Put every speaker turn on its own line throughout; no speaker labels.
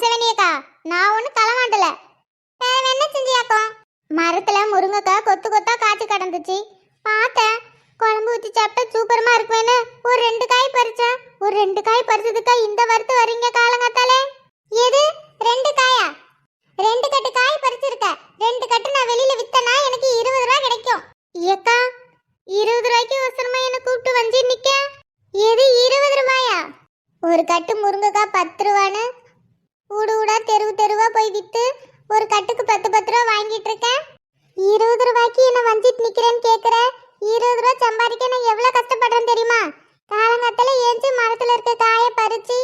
அம்சவனியக்கா, நான் ஒண்ணு களவாண்டல. வேற என்ன செஞ்சியாக்கும்? மரத்துல முருங்கைக்காய் கொத்து கொத்தா காய்ச்சி கிடந்துச்சு. பார்த்தேன், குழம்பு ஊற்றி சாப்பிட்டா சூப்பரமா இருக்குவேன்னு ஒரு 2 காய் பறிச்சேன். ஒரு 2 காய் பறிச்சதுக்கா இந்த வறுத்து வரீங்க காலங்காத்தாலே? எது 2 காயா? 2 கட்டு காய் பறிச்சிருக்க. 2 கட்டு நான் வெளியில வித்தனா எனக்கு 20 ரூபாய் கிடைக்கும். ஏக்கா, 20 ரூபாய்க்கு ஒசரமா என்ன கூப்பிட்டு வந்து நிக்க? எது 20 ரூபாயா? ஒரு கட்டு முருங்கைக்காய் 10 ரூபான்னு ஊடு ஊடா தெருவா போய் வித்து ஒரு கட்டுக்கு 10 ரூபா வாங்கிட்டு இருக்கேன். 20 ரூபாய்க்கு என்ன வஞ்சிட்டு நிக்கிறேன்னு கேக்குற? 20 ரூபா சம்பாதிக்க நான் எவ்வளவு கஷ்டப்படுறேன் தெரியுமா? காலங்காத்தால ஏஞ்சி மரத்துல இருக்க காயை பறிச்சு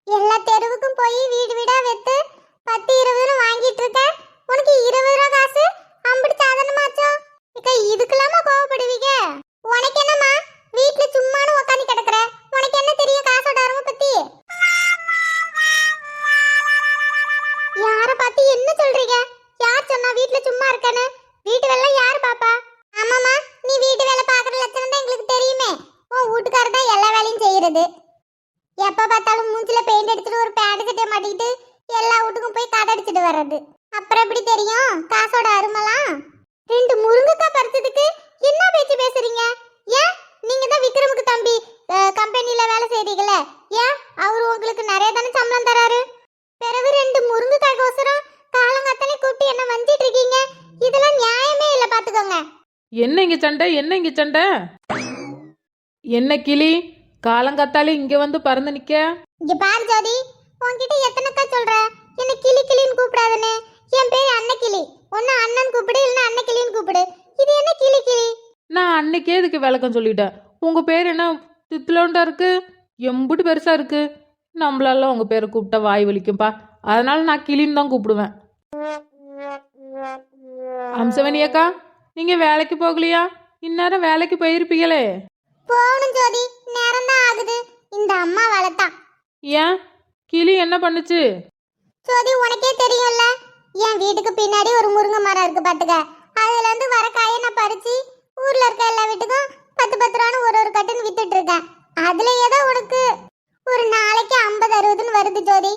எல்லா தெருவுக்கும் போய் வீடு வீடா வித்து 10-20 வாங்கிட்டு இருக்கேன். உனக்கு 20 ரூபா காசு அம்படி சாதனமாச்சோ? இக்க இதுக்கெல்லாமா கோவப்படுவீங்க? உனக்கு என்னம்மா, வீட்டுல சும்மானு உட்காந்து கிடக்குற? உனக்கு என்ன தெரியும் காசோட அருமை பத்தி? யார பார்த்து என்ன சொல்றீங்க? யார் சொன்னா வீட்டுல சும்மா இருக்கேன்னு? வீட்டு வேலை யாரு பாப்பா? ஆமாமா, நீ வீட்டு வேலை பாக்குற லட்சணம் தான் எங்களுக்கு தெரியுமே. உன் வீட்டுக்காரர் தான் எல்லா வேலையும் செய்யறது. எப்ப பார்த்தாலும் மூஞ்சில பெயிண்ட் அடிச்சுட்டு ஒரு பேண்ட் சட்டை மாட்டிக்கிட்டு எல்லா வீட்டுக்கும் போய் கடை அடிச்சுட்டு வர்றது. அப்புறம் எப்படி தெரியும் காசோட அருமெல்லாம்? 2 முருங்கைக்காய் பறிச்சதுக்கு என்ன பேச்சு பேசுறீங்க? ஏன், நீங்க தான் விக்ரமுக்கு தம்பி கம்பெனில வேலை செய்றீங்களே, ஏன் அவரு உங்களுக்கு நிறைய தானே சம்பளம் தராரு? பிறகு 2 முருங்கைக்காய் கோசரம் காலங்காத்தாலே கூப்பிட்டு என்ன வஞ்சிட்டு இருக்கீங்க? இதெல்லாம் நியாயமே இல்ல, பாத்துக்கோங்க.
என்ன இங்க சண்டை? என்ன இங்க சண்டை? என்ன கிளி காலங்காத்தாலே இங்க வந்து பறந்து நிக்க?
இங்க பாரு ஜோதி, உன்கிட்ட எத்தனைக்கா சொல்ற என்ன கிளி கிளின்னு கூப்பிடாதன்னு? என் பேர் அன்னக்கிளி. ஒன்னு அண்ணன் கூப்பிடு, இல்ல அன்னக்கிளின்னு கூப்பிடு. இது என்ன கிளி கிளி?
நான் அன்னைக்கே இதுக்கு விளக்கம் சொல்லிட்டேன். உங்க பேர் என்ன தித்துலோண்டா இருக்கு, எம்புட்டு பெருசா இருக்கு. நம்மளால உங்க பேரை கூப்பிட்டா வாய் வலிக்கும்பா, அதனால நான் கிளின்னு தான் கூப்பிடுவேன். அம்சவனி அக்கா, நீங்க வேலைக்கு போகலையா? இந்நேரம் வேலைக்கு போயிருப்பீங்களே.
போகணும் ஜோதி, நேரம் தான் ஆகுது. இந்த அம்மா வளர்த்தா.
ஏன், கிளி என்ன பண்ணுச்சு?
ஜோதி, உனக்கே தெரியும்ல, என் வீட்டுக்கு பின்னாடி ஒரு முருங்கை மரம் இருக்கு பாத்துக்க. அதுல இருந்து வர காயை நான் பறிச்சு ஊர்ல இருக்க எல்லா வீட்டுக்கும் 10 ரூபான்னு ஒரு கட்டுன்னு வித்துட்டு இருக்கேன். அதுல ஏதோ உனக்கு ஒரு நாளைக்கு 50-60ன்னு வருது ஜோதி.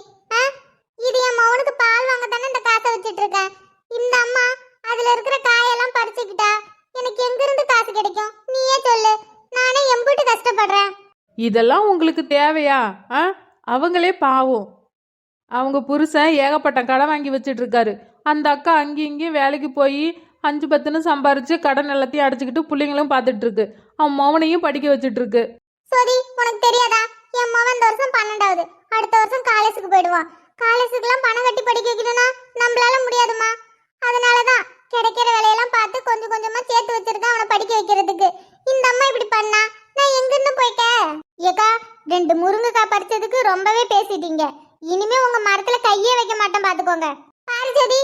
இது என் மகனுக்கு பால் வாங்க தானே இந்த காசை வச்சிட்டு இருக்கேன். இந்த அம்மா அதுல இருக்கிற காயெல்லாம் பறிச்சுக்கிட்டா எனக்கு எங்க இருந்து காசு கிடைக்கும்? நீயே சொல்லு, நானே எம்புட்டு கஷ்டப்படுறேன்.
இதெல்லாம் உங்களுக்கு தேவையா? அவங்களே பாவம், அவங்க புருஷன் ஏகப்பட்ட கடை வாங்கி வச்சிட்டு இருக்காரு. அந்த அக்கா அங்கேயும் இங்கேயும் வேலைக்கு போய் 5-10ன்னு சம்பாரிச்சு கடன் எல்லாத்தையும் அடைச்சிக்கிட்டு பிள்ளைங்களும் பார்த்துட்டு இருக்கு. அவன் மவனையும் படிக்க வச்சிட்டு இருக்கு.
சரி, உனக்கு தெரியாதா? என் மவன் இந்த வருஷம் 12வது, அடுத்த வருஷம் காலேஜுக்கு போயிடுவான். காலேஜுக்குலாம் பணம் கட்டி படிக்க வைக்கணும்னா நம்மளால முடியாதுமா. அதனாலதான் கிடைக்கிற வேலையெல்லாம் பார்த்து கொஞ்சம் கொஞ்சமா சேர்த்து வச்சிருக்கேன் அவனை படிக்க வைக்கிறதுக்கு. இந்த அம்மா இப்படி பண்ணா நான் எங்கிருந்து போயிட்ட? ஏக்கா, 2 முருங்கைக்காய் பறிச்சதுக்கு ரொம்பவே பேசிட்டீங்க. இனிமே உங்க மரத்துல கையே வைக்க மாட்டேன், பாத்துக்கோங்க. பாரு ஜோதி,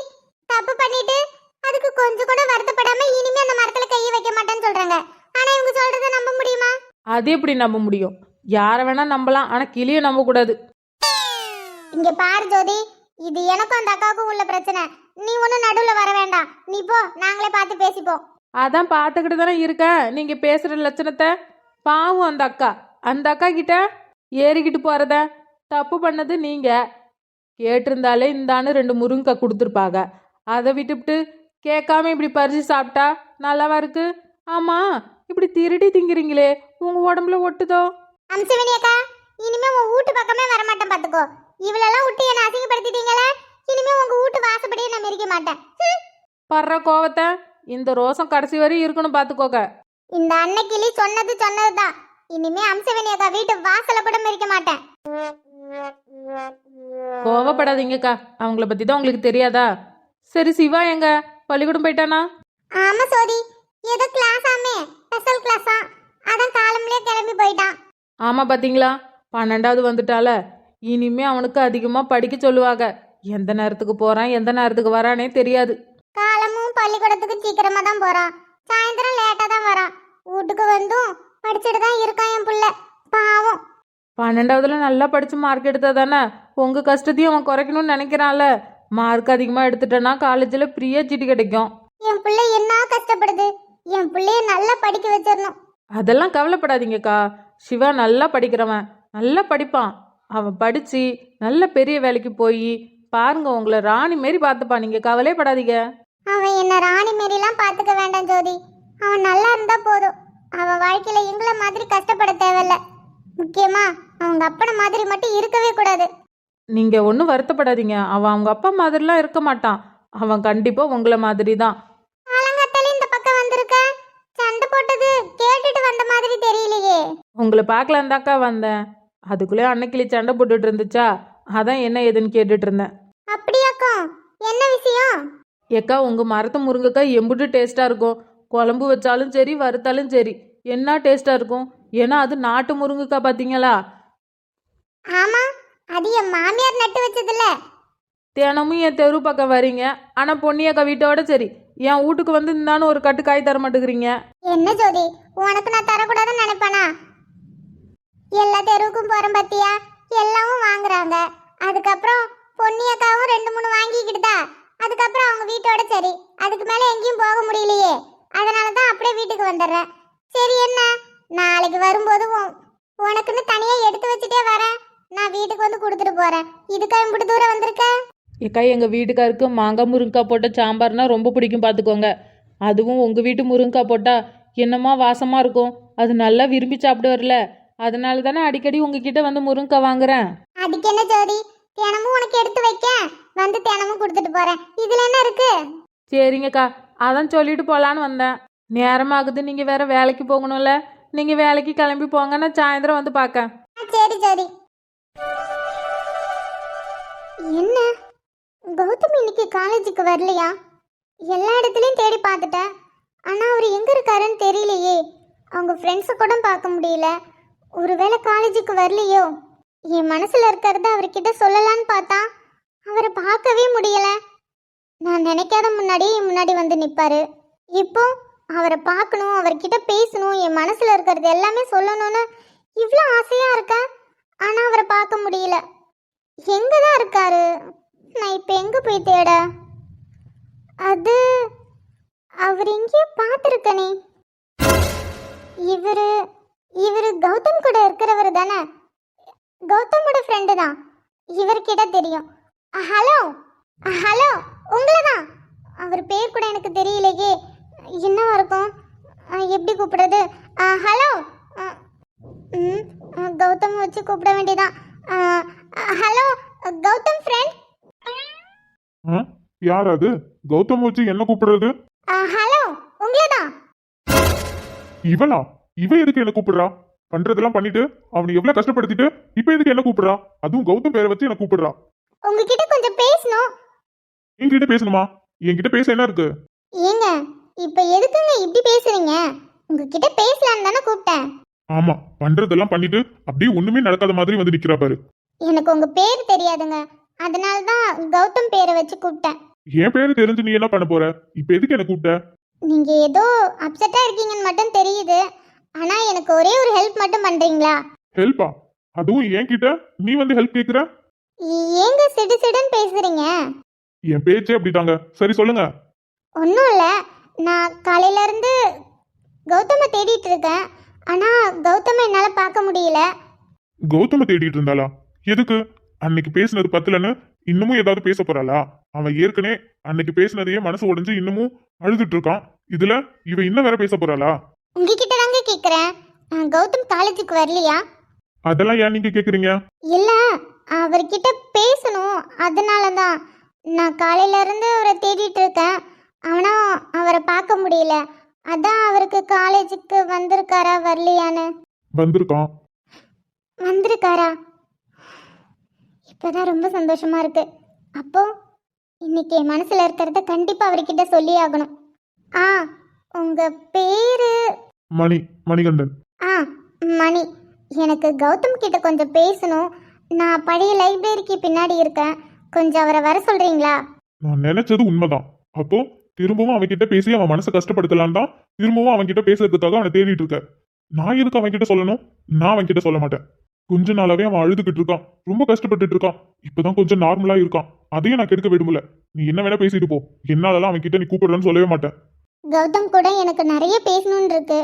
தப்பு பண்ணிட்டு அதுக்கு கொஞ்சம் கூட வருத்தப்படாம இனிமே அந்த மரத்துல கையை வைக்க மாட்டேன்னு சொல்றாங்க. ஆனா இவங்க சொல்றதை நம்ப முடியுமா?
அது எப்படி நம்ப முடியும்? யார வேணா நம்பலாம், ஆனா கிளிய நம்ப கூடாது.
இங்க பாரு ஜோதி, இது எனக்கும் அந்த அக்காவுக்கும் உள்ள பிரச்சனை. நீ ஒன்னும் நடுவுல வர வேண்டாம். நீ போ, நாங்களே பார்த்து பேசிப்போம்.
அதான் பார்த்துக்கிட்டு தானே இருக்க நீங்க பேசுற லட்சணத்தை. பாவம் அந்த அக்கா கிட்ட ஏறிக்கிட்டு போறத தப்பு பண்ணது நீங்க. கேட்டிருந்தாலே இந்தான்னு 2 முருங்கைக்காய் கொடுத்துருப்பாங்க. அதை விட்டுவிட்டு கேட்காம இப்படி பறிச்சு சாப்பிட்டா நல்லாவா இருக்கு? ஆமா, இப்படி திருடி திங்கிறீங்களே, உங்க உடம்புல ஒட்டுதோ?
அம்சவனி அக்கா, இனிமே உன் வீட்டு பக்கமே வர மாட்டேன், பாத்துக்கோ. இவளெல்லாம் விட்டு என்ன அசிங்கப்படுத்திட்டீங்களே, இனிமே உங்க வீட்டு வாசப்படியே நான் மிரிக்க மாட்டேன்.
படுற கோவத்தை இந்த ரோசம் கடைசி வரை இருக்கணும், பாத்துக்கோங்க.
இந்த அன்னைக்கிளி சொன்னதுதான். இனிமே அம்சவனி அக்கா வீட்டு வாசல கூட மிரிக்க மாட்டேன்.
கோவப்படாதீங்கக்கா, அவங்கள பத்தி தான் உங்களுக்கு தெரியாதா? சரி, சிவா எங்க பள்ளிக்கூடம் போயிட்டானா?
ஆமா சோதி, ஏதோ கிளாஸ் ஆமே, ஸ்பெஷல் கிளாஸா, அதான் காலம்லயே கிளம்பி போயிட்டான்.
ஆமா, பாத்தீங்களா, 12வது வந்துட்டால. இனிமே அவனுக்கு அதிகமா படிக்க சொல்லுவாங்க. எந்த நேரத்துக்கு போறான் எந்த நேரத்துக்கு வரானே தெரியாது.
காலமும் பள்ளிக்கூடத்துக்கு சீக்கிரமா தான் போறான், சாயந்தரம் லேட்டா தான் வரான். வீட்டுக்கு வந்தும் படிச்சுட்டு தான் இருக்கான் என் புள்ள, பாவம்.
12வதுல நல்லா படிச்சு மார்க் எடுத்தா தானே உங்க கஷ்டத்தையும் அவன் குறைக்கணும்னு நினைக்கிறான்ல. மார்க் அதிகமா எடுத்துட்டேன்னா காலேஜில் ஃப்ரீயா சீட்டு கிடைக்கும்.
என் பிள்ளை என்ன கஷ்டப்படுது, என் பிள்ளைய நல்லா படிக்க வச்சிடணும்.
அதெல்லாம் கவலைப்படாதீங்கக்கா, சிவா நல்லா படிக்கிறவன், நல்லா படிப்பான். அவன் படிச்சு நல்ல பெரிய வேலைக்கு போய் பாருங்க உங்களை ராணி மாரி பார்த்துப்பா, நீங்க கவலைப்படாதீங்க.
அவன் என்ன ராணி மாரிலாம் பார்த்துக்க வேண்டாம் ஜோதி. அவன் நல்லா இருந்தா போதும். அவன் வாழ்க்கையில எங்களை மாதிரி கஷ்டப்பட தேவையில்ல. முக்கியமா அவங்க அப்பன மாதிரி மட்டும் இருக்கவே கூடாது.
நீங்க ஒன்றும் வருத்தப்படாதீங்க, அவன் அவங்க அப்பா மாதிரிலாம் இருக்க மாட்டான். அவன் கண்டிப்பா உங்களை மாதிரி தான்.
காலங்காத்தால இந்த பக்கம் வந்திருக்க, சண்டை போட்டது கேட்டுட்டு வந்த மாதிரி தெரியலையே.
உங்களை பார்க்கலாம் தாக்கா வந்தேன். அதுக்குள்ளே அன்னைக்கிளி சண்டை போட்டுட்டு இருந்துச்சா, அதான் என்ன ஏதுன்னு கேட்டுட்டு இருந்தேன்.
அப்படியாக்கா? என்ன விஷயம்?
ஏக்கா உங்க மரத்து முருங்கைக்காய் எம்புட்டு டேஸ்டா இருக்கும். குழம்பு வச்சாலும் சரி வறுத்தாலும் சரி என்ன டேஸ்டா இருக்கும். ஏன்னா அது நாட்டு முருங்கைக்காய் பார்த்தீங்களா.
ஆமா, அது என் மாமியார் நட்டு வச்சதுல.
தினமும் என் தெரு பக்கம் வரீங்க, ஆனா பொன்னியக்கா வீட்டோட சரி என் வீட்டுக்கு வந்து இருந்தாலும் ஒரு கட்டு காய் தர மாட்டேங்கிறீங்க.
என்ன ஜோதி, உனக்கு நான் தரக்கூடாதுன்னு நினைப்பானா? எல்லா தெருவுக்கும் போறேன் பத்தியா, எல்லாமும் வாங்குறாங்க. அதுக்கப்புறம் பொன்னியக்காவும் 2-3 வாங்கிக்கிட்டுதா. அதுக்கப்புறம் அவங்க வீட்டோட சரி, அதுக்கு மேல எங்கேயும் போக முடியலையே. அதனாலதான் அப்படியே வீட்டுக்கு வந்துடுறேன். சரி, என்ன நாளைக்கு வரும்போது உனக்குன்னு தனியா எடுத்து வச்சுட்டே வரேன். நான் வீட்டுக்கு வந்து கொடுத்துட்டு போறேன். இதுக்கா இப்படி தூரம் வந்திருக்க?
ஏக்கா எங்கள் வீட்டுக்காருக்கு மாங்காய் முருங்கைக்காய் போட்ட சாம்பார்னா ரொம்ப பிடிக்கும் பார்த்துக்கோங்க. அதுவும் உங்கள் வீட்டு முருங்கைக்காய் போட்டால் என்னமா வாசமாக இருக்கும். அது நல்லா விரும்பி சாப்பிடுவார்ல, அதனால தானே அடிக்கடி உங்ககிட்ட வந்து முருங்கைக்காய் வாங்குறேன்.
அதுக்கு என்ன ஜோதி, தினமும் உனக்கு எடுத்து வைக்க வந்து தினமும் கொடுத்துட்டு போறேன். இதுல என்ன இருக்கு?
சரிங்கக்கா, அதான் சொல்லிட்டு போகலான்னு வந்தேன். நேரமாகுது, நீங்கள் வேற வேலைக்கு போகணும்ல. நீங்கள் வேலைக்கு கிளம்பி போங்க, நான் சாயந்தரம் வந்து பார்க்கேன்.
சரி ஜோதி. என்ன கௌதம் இன்னைக்கு காலேஜுக்கு வரலையா? எல்லா இடத்துலையும் தேடி பார்த்துட்டேன், ஆனால் அவர் எங்கே இருக்காருன்னு தெரியலையே. அவங்க ஃப்ரெண்ட்ஸை கூட பார்க்க முடியல. ஒருவேளை காலேஜுக்கு வரலையோ? என் மனசில் இருக்கிறத அவர்கிட்ட சொல்லலான்னு பார்த்தா அவரை பார்க்கவே முடியல. நான் நினைக்காத முன்னாடியே என் முன்னாடி வந்து நிற்பாரு. இப்போ அவரை பார்க்கணும், அவர்கிட்ட பேசணும், என் மனசில் இருக்கிறது எல்லாமே சொல்லணும்னு இவ்வளோ ஆசையாக இருக்கேன். ஆனால் அவரை பார்க்க முடியல. எங்கே தான் இருக்காரு? நான் இப்போ எங்கே போய் தேட? அது அவர் எங்கேயோ பார்த்துருக்கனே. இவரு இவரு கௌதம் கூட இருக்கிறவர் தானே? கௌதமோட ஃப்ரெண்டு தான். இவர்கிட்ட தெரியும். ஹலோ ஹலோ, உங்களை தான். அவர் பேர் கூட எனக்கு தெரியலையே. என்னவா இருக்கும்? எப்படி கூப்பிடுறது? ஹலோ. கௌதம் வச்சு கூப்பிட வேண்டியதான். Hello Gautham friend.
யார் அது? கௌதம் வச்சு என்ன கூப்பிடுறது?
ஹலோ, உங்களை தான்.
இவளா? இவ எதுக்கு என்ன கூப்பிடுறா? பண்றதெல்லாம் பண்ணிட்டு அவனை எவ்வளவு கஷ்டப்படுத்திட்டு இப்ப எதுக்கு என்ன கூப்பிடுறா? அதுவும் கௌதம் பேரை வச்சு என்ன கூப்பிடுறா?
உங்ககிட்ட கொஞ்சம் பேசணும்.
என்கிட்ட பேசணுமா? என்கிட்ட பேச என்ன இருக்கு?
ஏங்க இப்ப எதுக்குங்க இப்படி பேசுறீங்க? உங்ககிட்ட பேசலான்னு தானே கூப்பிட்டேன்.
ஆமா, பண்றதெல்லாம் பண்ணிட்டு அப்படியே ஒண்ணுமே நடக்காத மாதிரி வந்து நிக்கிறா பாரு.
எனக்கு உங்க பேர் தெரியாதுங்க, அதனால தான் கௌதம் பேரை வச்சு கூப்பிட்டேன்.
என் பேரு தெரிஞ்சு நீ என்ன பண்ண போற? இப்ப எதுக்கு என்ன கூப்பிட்ட?
நீங்க ஏதோ அப்செட்டா இருக்கீங்கன்னு மட்டும் தெரியுது. ஆனா எனக்கு ஒரே ஒரு ஹெல்ப் மட்டும் பண்றீங்களா?
ஹெல்ப்பா? அதுவும் என்கிட்ட நீ வந்து ஹெல்ப் கேக்குற?
ஏங்க சிடு சிடுன்னு பேசுறீங்க?
என் பேச்சே அப்படிட்டாங்க. சரி சொல்லுங்க.
ஒன்றும் இல்லை, நான் காலையில இருந்து கௌதமை தேடிட்டு இருக்கேன். ஆனா கௌதமை என்னால பார்க்க முடியல.
கௌதம தேடிட்டு இருந்தாளா? எதுக்கு? அன்னைக்கு பேசினது பத்தலன்னு இன்னமும் ஏதாவது பேச போறாளா? அவன் ஏற்கனவே அன்னைக்கு பேசினதையே மனசு உடைஞ்சு இன்னமும் அழுதுட்டு இருக்கான். இதுல இவ இன்னும் வேற பேச போறாளா?
உங்ககிட்ட தாங்க கேக்குறேன். கௌதம் காலேஜுக்கு வரலையா?
அதெல்லாம் ஏன் நீங்க கேக்குறீங்க?
இல்ல, அவர்கிட்ட பேசணும், அதனால தான். நான் காலையில இருந்து அவரை தேடிட்டு இருக்கேன். ஆனா அவரை பார்க்க முடியல. அதான் அவருக்கு காலேஜுக்கு வந்திருக்காரா வரலையான்னு.
வந்திருக்கான்.
வந்திருக்காரா? இப்பதான் ரொம்ப சந்தோஷமா இருக்கு. அப்போ இன்னைக்கு என் மனசுல இருக்கிறத கண்டிப்பா அவர்கிட்ட சொல்லி ஆகணும். உங்க பேரு?
மணிகண்டன்.
மணி. எனக்கு கௌதம் கிட்ட கொஞ்சம் பேசணும். நான் பழைய லைப்ரரிக்கு பின்னாடி இருக்கேன். கொஞ்சம் அவரை வர சொல்றீங்களா?
நான் நினைச்சது உண்மைதான். அப்போ திரும்பவும் அவன்கிட்ட பேசி அவன் மனசை கஷ்டப்படுத்தலாம் தான் திரும்பவும் அவன்கிட்ட பேசுறதுக்காக அவனை தேடிட்டு இருக்க. நான் எதுக்கு அவன்கிட்ட சொல்லணும்? நான் அவன்கிட்ட சொல்ல மாட்டேன். கொஞ்ச நாளாவே அவன் அழுதுகிட்டு இருக்கான், ரொம்ப கஷ்டப்பட்டுட்டு இருக்கான். இப்பதான் கொஞ்சம் நார்மலா இருக்கான். அதையும் நான் கெடுக்க விடுமுல. நீ என்ன வேணா பேசிட்டு போ. என்னாலலாம் அவன்கிட்ட நீ கூப்பிடுறன்னு சொல்லவே மாட்டேன்.
கௌதம் கூட எனக்கு நிறைய பேசணும்னு இருக்கு.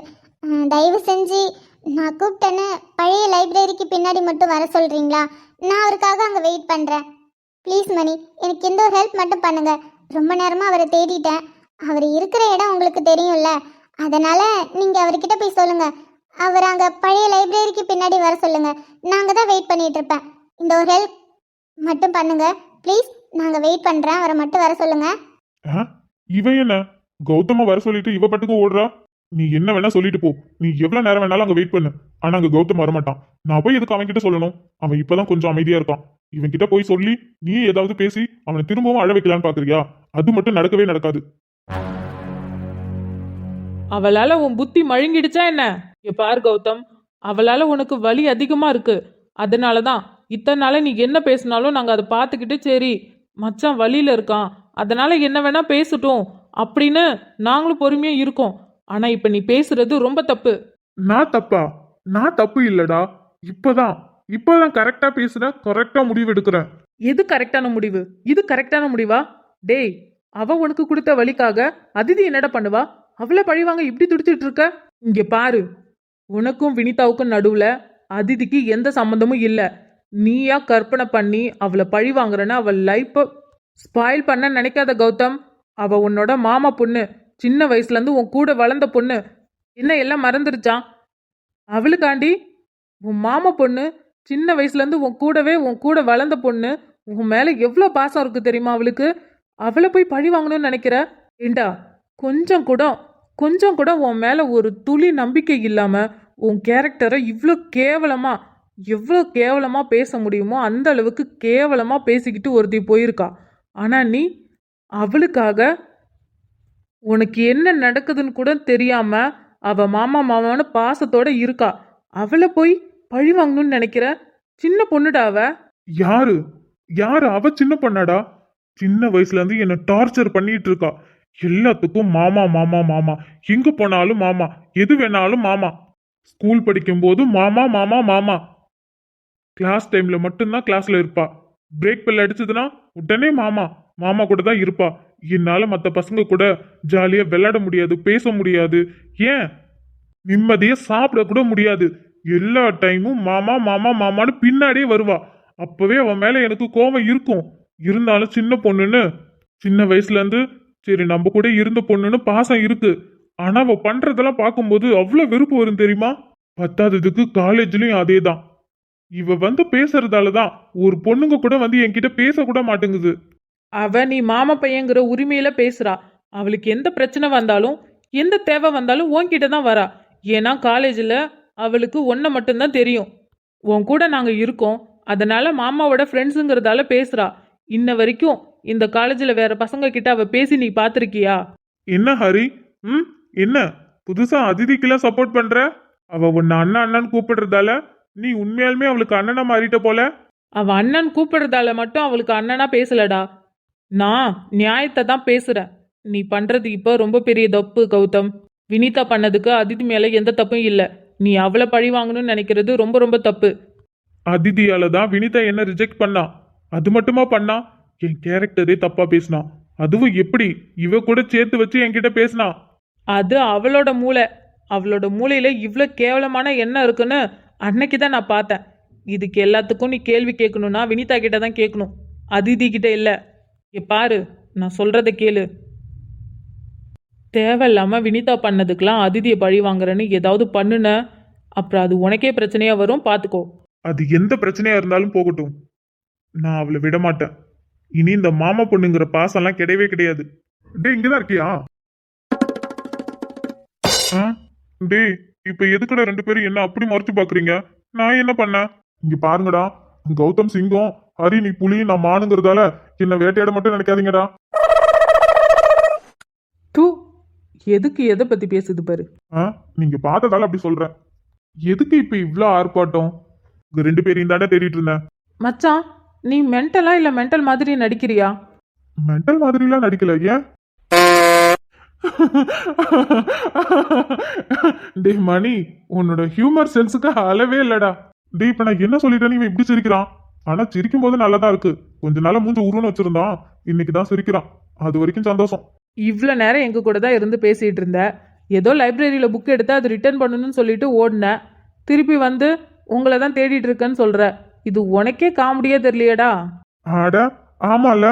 தயவு செஞ்சு நான் கூப்பிட்டேன்னு பழைய லைப்ரரிக்கு பின்னாடி மட்டும் வர சொல்றீங்களா? நான் அவருக்காக அங்கே வெயிட் பண்ணுறேன். ப்ளீஸ் மணி, எனக்கு இந்த ஒரு ஹெல்ப் மட்டும் பண்ணுங்க. ரொம்ப நேரமாக அவரை தேடிட்டேன். அவர் இருக்கிற இடம் உங்களுக்கு தெரியும்ல, அதனால நீங்கள் அவர்கிட்ட போய் சொல்லுங்க. அவர் அங்கே பழைய லைப்ரரிக்கு பின்னாடி வர சொல்லுங்க. நாங்கள் தான் வெயிட் பண்ணிட்டு இருப்பேன். இந்த ஒரு ஹெல்ப் மட்டும் பண்ணுங்க ப்ளீஸ். நாங்கள் வெயிட் பண்ணுறேன், அவரை மட்டும் வர சொல்லுங்க.
இவன் என்ன கௌதம வர சொல்லிட்டு இவ பட்டுக்கு ஓடுறா? நீ என்ன வேணா சொல்லிட்டு போ, நீ எவ்வளவு நேரம் வேணாலும் அங்க வெயிட் பண்ணு. ஆனா அங்க கௌதம் வரமாட்டான். நான் போய் எதுக்கு அவன் கிட்ட சொல்லணும்? அவன் இப்பதான் கொஞ்சம் அமைதியா இருக்கான். இவன் கிட்ட போய் சொல்லி நீ ஏதாவது பேசி அவனை திரும்பவும் அழ வைக்கலான்னு பாக்குறியா? அது மட்டும் நடக்கவே நடக்காது.
அவளால உன் புத்தி மழுங்கிடுச்சா என்ன? இங்க பாரு கௌதம், அவளால உனக்கு வலி அதிகமா இருக்கு. அதனாலதான் இத்தனை நாள நீ என்ன பேசினாலும் நாங்க அதை பார்த்துக்கிட்டு சரி மச்சான் வலியில இருக்கான், அதனால என்ன வேணா பேசட்டும் அப்படின்னு நாங்களும் பொறுமையா இருக்கோம். ஆனா இப்ப நீ பேசுறது ரொம்ப தப்பு.
நான் தப்பா? நான் தப்பு இல்லடா. இப்பதான் கரெக்டா பேசுறேன், கரெக்டா முடிவு எடுக்கிறேன்.
எது கரெக்டான முடிவு? இது கரெக்டான முடிவா? டேய், அவ உனக்கு கொடுத்த வலிக்காக அதிதி என்னடா பண்ணுவா? அவளை பழிவாங்க இப்படி துடிச்சிட்டு இருக்க? இங்க பாரு, உனக்கும் வினிதாவுக்கும் நடுவுல அதிதிக்கு எந்த சம்மந்தமும் இல்ல. நீயா கற்பனை பண்ணி அவளை பழி வாங்குறன்னு அவள் லைஃப் ஸ்பாயில் பண்ண நினைக்காத கௌதம். அவ உன்னோட மாமா பொண்ணு, சின்ன வயசுல இருந்து உன் கூட வளர்ந்த பொண்ணு. என்ன எல்லாம் மறந்துருச்சான்? அவளுக்காண்டி உன் மாமா பொண்ணு, சின்ன வயசுல இருந்து உன் கூட வளர்ந்த பொண்ணு, உன் மேல எவ்வளவு பாசம் இருக்கு தெரியுமா அவளுக்கு? அவளை போய் பழி வாங்கணும்னு நினைக்கிற? ஏண்டா கொஞ்சம் கூட உன் மேல ஒரு துளி நம்பிக்கை இல்லாம உன் கேரக்டரை எவ்வளோ கேவலமா பேச முடியுமோ அந்த அளவுக்கு கேவலமா பேசிக்கிட்டு ஒருத்தி போயிருக்கா. ஆனா நீ அவளுக்காக உனக்கு என்ன நடக்குதுன்னு கூட தெரியாம அவ மாமான்னு பாசத்தோட இருக்கா. அவளை போய் பழி வாங்கணும்னு நினைக்கிற? சின்ன பொண்ணுடா அவ.
யாரு யாரு அவ? சின்ன பொண்ணாடா. சின்ன வயசுல இருந்து என்ன டார்ச்சர் பண்ணிட்டு இருக்கா. எல்லாத்துக்கும் மாமா மாமா மாமா, எங்க போனாலும் மாமா, எது வேணாலும் மாமா. ஸ்கூல் படிக்கும் போது மாமா மாமா மாமா. கிளாஸ் டைம்ல மட்டும்தான் கிளாஸ்ல இருப்பா. பிரேக் பெல் அடிச்சதுன்னா உடனே மாமா மாமா கூட தான் இருப்பா. என்னால மத்த பசங்க கூட ஜாலியா விளையாட முடியாது, பேச முடியாது, ஏன் நிம்மதியா சாப்பிட கூட முடியாது. எல்லா டைமும் மாமா மாமா மாமான்னு பின்னாடியே வருவா. அப்பவே அவன் மேல எனக்கு கோபம் இருக்கும். இருந்தாலும் சின்ன வயசுல இருந்து சரி நம்ம கூட இருந்த பொண்ணுன்னு பாசம் இருக்கு. ஆனா அவ பண்றதெல்லாம் பார்க்கும்போது அவ்வளவு வெறுப்பு வரும் தெரியுமா? பத்தாததுக்கு காலேஜ்லயும் அதேதான். இவ பேசுறதாலதான் ஒரு பொண்ணுங்க கூட என்கிட்ட பேச கூட மாட்டேங்குது.
அவ நீ மாமா பையங்கிற உரிமையில பேசுறா. அவளுக்கு எந்த பிரச்சனை வந்தாலும் எந்த தேவை வந்தாலும் உன்கிட்ட தான் வரா. ஏன்னா காலேஜில் அவளுக்கு ஒன்றை மட்டும்தான் தெரியும், உன் கூட நாங்கள் இருக்கோம், அதனால மாமாவோட ஃப்ரெண்ட்ஸுங்கிறதால பேசுறா. இன்ன வரைக்கும் இந்த காலேஜில் வேற பசங்க கிட்ட அவ பேசி நீ பார்த்துருக்கியா?
என்ன ஹரி, என்ன புதுசா அதிதிக்கெல்லாம் சப்போர்ட் பண்ற? அவ உன்னை அண்ணா அண்ணான்னு கூப்பிடுறதால நீ உண்மையாலுமே அவளுக்கு அண்ணனா மாறிட்ட போல.
அவ அண்ணன் கூப்பிடுறதால மட்டும் அவளுக்கு அண்ணனா பேசலடா. நான் நியாயத்தை தான் பேசுறேன். நீ பண்றது இப்போ ரொம்ப பெரிய தப்பு கௌதம். வினிதா பண்ணதுக்கு அதிதி மேல எந்த தப்பும் இல்லை. நீ அவளை பழி வாங்கணும்னு நினைக்கிறது ரொம்ப ரொம்ப தப்பு.
அதிதியால தான் வினிதா என்ன ரிஜெக்ட் பண்ணா. அது மட்டுமா பண்ணா? என் கேரக்டரே தப்பா பேசினா. அதுவும் எப்படி இவ கூட சேர்த்து வச்சு என்கிட்ட பேசினா.
அது அவளோட மூளை. அவளோட மூளையில இவ்வளோ கேவலமான எண்ணம் இருக்குன்னு அன்னைக்கு தான் நான் பார்த்தேன். இதுக்கு எல்லாத்துக்கும் நீ கேள்வி கேட்கணும்னா வினிதா கிட்ட தான் கேட்கணும், அதிதி கிட்ட இல்லை. பாரு, நான் சொல்றத கேளு. தேவையில்லாம வினிதா பண்ணதுக்கெல்லாம் அதிதியை பழி வாங்குறேன்னு ஏதாவது பண்ணுன அப்புறம் அது உனக்கே பிரச்சனையா வரும், பார்த்துக்கோ.
அது எந்த பிரச்சனையா இருந்தாலும் போகட்டும், நான் அவளை விட மாட்டேன். இனி இந்த மாமா பொண்ணுங்கிற பாசம்லாம் கிடையவே கிடையாது. டே இங்கதான் இருக்கியா? டே இப்ப எதுக்கடா ரெண்டு பேரும் என்ன அப்படி மறைச்சு பாக்குறீங்க? நான் என்ன பண்ணேன்? இங்க பாருங்கடா, கௌதம் சிங்கம், ஹரி நீ புலி, நான் மானுங்கிறதால என்ன வேட்டையாட மட்டும் நினைக்காதீங்கடா.
தூ, எதுக்கு எதை பத்தி பேசுது பாரு.
நீங்க பார்த்ததால அப்படி சொல்றேன். எதுக்கு இப்ப இவ்ளோ ஆர்ப்பாட்டம்? உங்க ரெண்டு பேரையும் தானே தேடிட்டு இருந்தேன்.
மச்சான், நீ மென்டலா இல்ல மென்டல் மாதிரி நடிக்கிறியா?
மென்டல் மாதிரிலாம் நடிக்கல. ஏன்? டே மணி, உன்னோட ஹியூமர் சென்ஸுக்கு அளவே இல்லடா. டே இப்ப நான் என்ன சொல்லிட்டேன்னு இவன் இப்படி சிரிக்கிறான். ஆனா சிரிக்கும் போது நல்லதா இருக்கு. கொஞ்ச நாள மூஞ்ச உருவன்னு வச்சிருந்தான், இன்னைக்குதான் சிரிக்கிறான். அது வரைக்கும் சந்தோஷம்.
இவ்வளோ நேரம் எங்க கூட தான் இருந்து பேசிட்டு இருந்த. ஏதோ லைப்ரரியில புக் எடுத்து அது ரிட்டர்ன் பண்ணணும்னு சொல்லிட்டு ஓடினேன். திருப்பி வந்து உங்களை தான் தேடிட்டு இருக்கேன்னு சொல்ற. இது உனக்கே காமெடியே தெரியலையேடா.
அட ஆமால,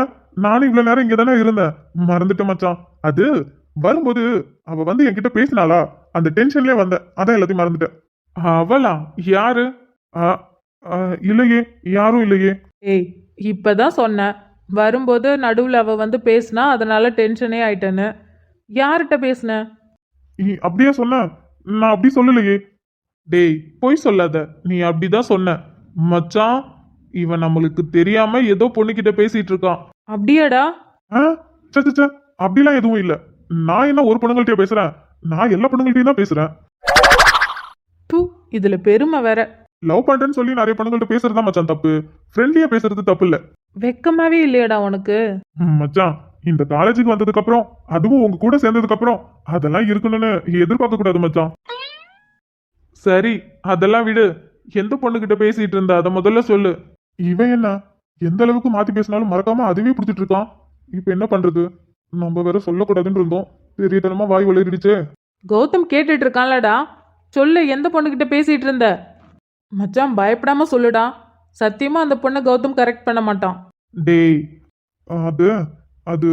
நானும் இவ்வளவு நேரம் இங்க தானே இருந்தேன். மறந்துட்டேன் மச்சான். அது வரும்போது அவ வந்து என்கிட்ட பேசினாளா, அந்த டென்ஷன்லயே வந்தேன். அதான் எல்லாத்தையும் மறந்துட்டேன். அவளா? யாரு? ஆ, ஆ, இல்லையே, யாரும் இல்லையே.
ஏய், இப்பதான் சொன்னேன் வரும்போது நடுவில் அவ வந்து பேசினா அதனால டென்ஷனே ஆயிட்டேன்னு. யார்கிட்ட பேசுன?
அப்படியே சொன்ன? நான் அப்படி சொல்லலையே. டேய் பொய் சொல்லாத, நீ அப்படிதான் சொன்ன. மச்சான், இவன் நம்மளுக்கு தெரியாம ஏதோ பொண்ணுகிட்ட பேசிட்டு இருக்கான்.
அப்படியாடா?
ஆ, ச்சே, ச்சே, ச்சே, அப்படிலாம் எதுவும் இல்ல. நான் என்ன ஒரு பொண்ணுங்கள்ட்டயே பேசுறேன்? நான் எல்லா பொண்ணுங்கள்ட்டயும் தான் பேசுறேன்.
தூ, இதுல பெருமை வேற.
லவ் பண்றேன்னு சொல்லி நிறைய பொண்ணுங்கள்ட்ட பேசுறதுதான் மச்சான் தப்பு. ஃப்ரெண்ட்லியா பேசுறது தப்பு இல்ல.
வெக்கமாவே இல்லையாடா உனக்கு?
மச்சான், இந்த காலேஜுக்கு வந்ததுக்கு அப்புறம், அதுவும் உங்க கூட சேர்ந்ததுக்கு அப்புறம் அதெல்லாம் இருக்கணும்னு எதிர்பார்க்க கூடாது மச்சான். சரி, அதெல்லாம் விடு. எந்த பொண்ணுகிட்ட பேசிட்டு இருந்த அத முதல்ல சொல்லு. இவன் என்ன எந்த அளவுக்கு மாத்தி பேசினாலும் மறக்காம அதுவே பிடிச்சிட்டு இருக்கான். இப்ப என்ன பண்றது? நம்ம வேற சொல்லக்கூடாதுன்னு இருந்தோம். தெரியத்தனமா வாய் வளரிடுச்சே.
கௌதம் கேட்டுட்டு இருக்கான்லடா. சொல்லு, எந்த பொண்ணுகிட்ட பேசிட்டு இருந்த? மச்சான் பயப்படாம சொல்லுடா. சத்தியமா அந்த பொண்ணை கௌதம் கரெக்ட் பண்ண மாட்டான்.
டேய், அது அது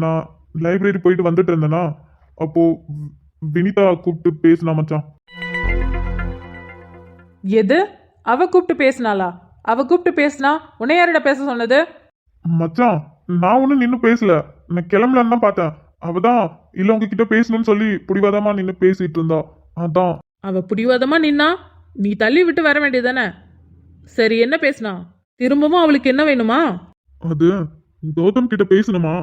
நான் லைப்ரரி போயிட்டு வந்துட்டு இருந்தேனா, அப்போ வினிதா கூப்பிட்டு பேசினா மச்சான்.
எது? அவ கூப்பிட்டு பேசினாளா? அவ கூப்பிட்டு பேசினா உன்னை யாரிட பேச சொன்னது?
மச்சான், நான் ஒன்னும் நின்னு பேசல. நான் கிளம்பலன்னு தான் பார்த்தேன். அவதான் இல்ல உங்ககிட்ட பேசணும்னு சொல்லி புடிவாதமா நின்னு பேசிட்டு இருந்தா. அதான்.
அவ பிடிவாதமா நின்னா நீ தள்ளி விட்டு வர வேண்டியதானே? சரி, என்ன பேசினா? திரும்பவும் அவளுக்கு என்ன வேணுமா?
அது கௌதம் கிட்ட பேசணுமா?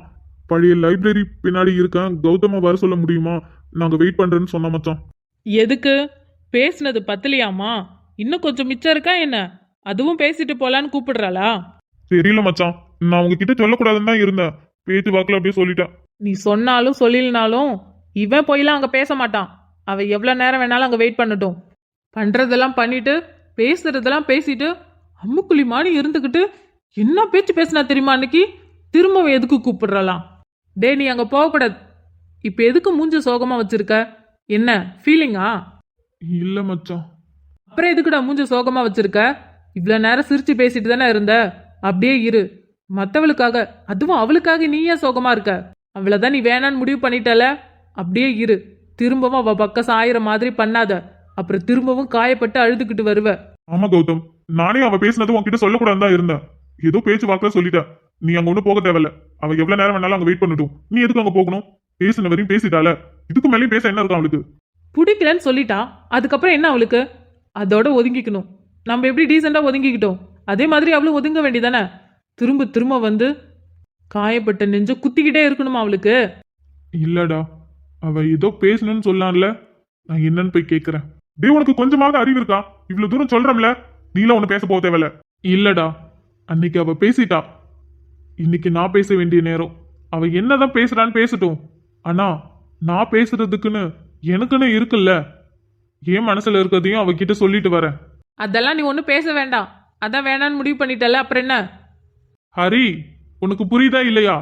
பழைய லைப்ரரி பின்னாடி இருக்கேன், கௌதம வர சொல்ல முடியுமா? நாங்க வெயிட் பண்றேன்னு சொன்ன மச்சான்.
எதுக்கு? பேசுனது பத்தலையாமா? இன்னும் கொஞ்சம் மிச்சம் இருக்கா என்ன? அதுவும் பேசிட்டு போலான்னு கூப்பிடுறாளா?
தெரியல மச்சான், நான் உங்ககிட்ட சொல்லக்கூடாதுன்னு தான் இருந்தேன். பேச்சு வாக்குல அப்படியே சொல்லிட்டேன்.
நீ சொன்னாலும் சொல்லிலனாலும் இவன் போயெல்லாம் அங்க பேச மாட்டான். அவ எவ்வளவு நேரம் வேணாலும் அங்க வெயிட் பண்ணட்டும். பண்றதெல்லாம் பண்ணிட்டு பேசுறதெல்லாம் பேசிட்டு அம்முக்குழி மாடி இருந்துக்கிட்டு என்ன பேச்சு பேசினா தெரியுமா அன்னைக்கு? திரும்பவும் எதுக்கு கூப்பிடுறலாம்? டே, நீ அங்க போகக்கூடாது. இப்ப எதுக்கு மூஞ்ச சோகமா வச்சிருக்க? என்ன ஃபீலிங்கா?
இல்ல மச்சான்.
அப்புறம் எதுக்குடா மூஞ்ச சோகமா வச்சிருக்க? இவ்வளவு நேரம் சிரிச்சு பேசிட்டு தானே இருந்த. அப்படியே இரு. மத்தவளுக்காக, அதுவும் அவளுக்காக நீ ஏன் சோகமா இருக்க? அவளைதான் நீ வேணான்னு முடிவு பண்ணிட்டல. அப்படியே இரு. திரும்பவும் அவ பக்கம் சாயிற மாதிரி பண்ணாத. அப்புறம் திரும்பவும் காயப்பட்டு அழுதுகிட்டு வருவ.
ஆமா கௌதம், நானே அவ பேசினது உன்கிட்ட சொல்லக்கூடாதுன்னு தான் இருந்தேன். ஏதோ பேச்சு வாக்குல சொல்லிட்டேன். நீ அங்க ஒன்னும் போக தேவையில்ல. அவ எவ்வளவு நேரம் வேணாலும் அங்க வெயிட் பண்ணட்டும். நீ எதுக்கு அங்க போகணும்? பேசின வரையும் பேசிட்டால, இதுக்கு மேலேயும் பேச என்ன இருக்கும் அவளுக்கு?
பிடிக்கலன்னு சொல்லிட்டா, அதுக்கப்புறம் என்ன அவளுக்கு? அதோட ஒதுங்கிக்கணும். நம்ம எப்படி டீசெண்டா ஒதுங்கிக்கிட்டோம் அதே மாதிரி அவளும் ஒதுங்க வேண்டியதானே? திரும்ப திரும்ப வந்து காயப்பட்ட நெஞ்ச குத்திக்கிட்டே இருக்கணுமா அவளுக்கு?
இல்லடா, அவ ஏதோ பேசணும்னு சொல்லான்ல, நான் என்னன்னு போய் கேக்குறேன். டேய், உனக்கு கொஞ்சமாவது அறிவு இருக்கா? இவ்வளவு தூரம் சொல்றோம்ல, நீலாம் ஒண்ணு பேச போக தேவையில்ல. இல்லடா, அன்னைக்கு அவ பேசிட்டா. இன்னைக்கு நான் பேச வேண்டிய நேரம். அவ என்னதான் பேசுறான்னு பேசட்டும். ஆனா நான் பேசுறதுக்குன்னு எனக்குன்னு இருக்குல்ல. என் மனசுல இருக்கிறதையும் அவகிட்ட சொல்லிட்டு வரேன்.
அதெல்லாம் நீ ஒன்றும் பேச வேண்டாம். அதான் வேணான்னு முடிவு பண்ணிட்டல, அப்புறம் என்ன?
ஹரி, உனக்கு புரியுதா இல்லையா?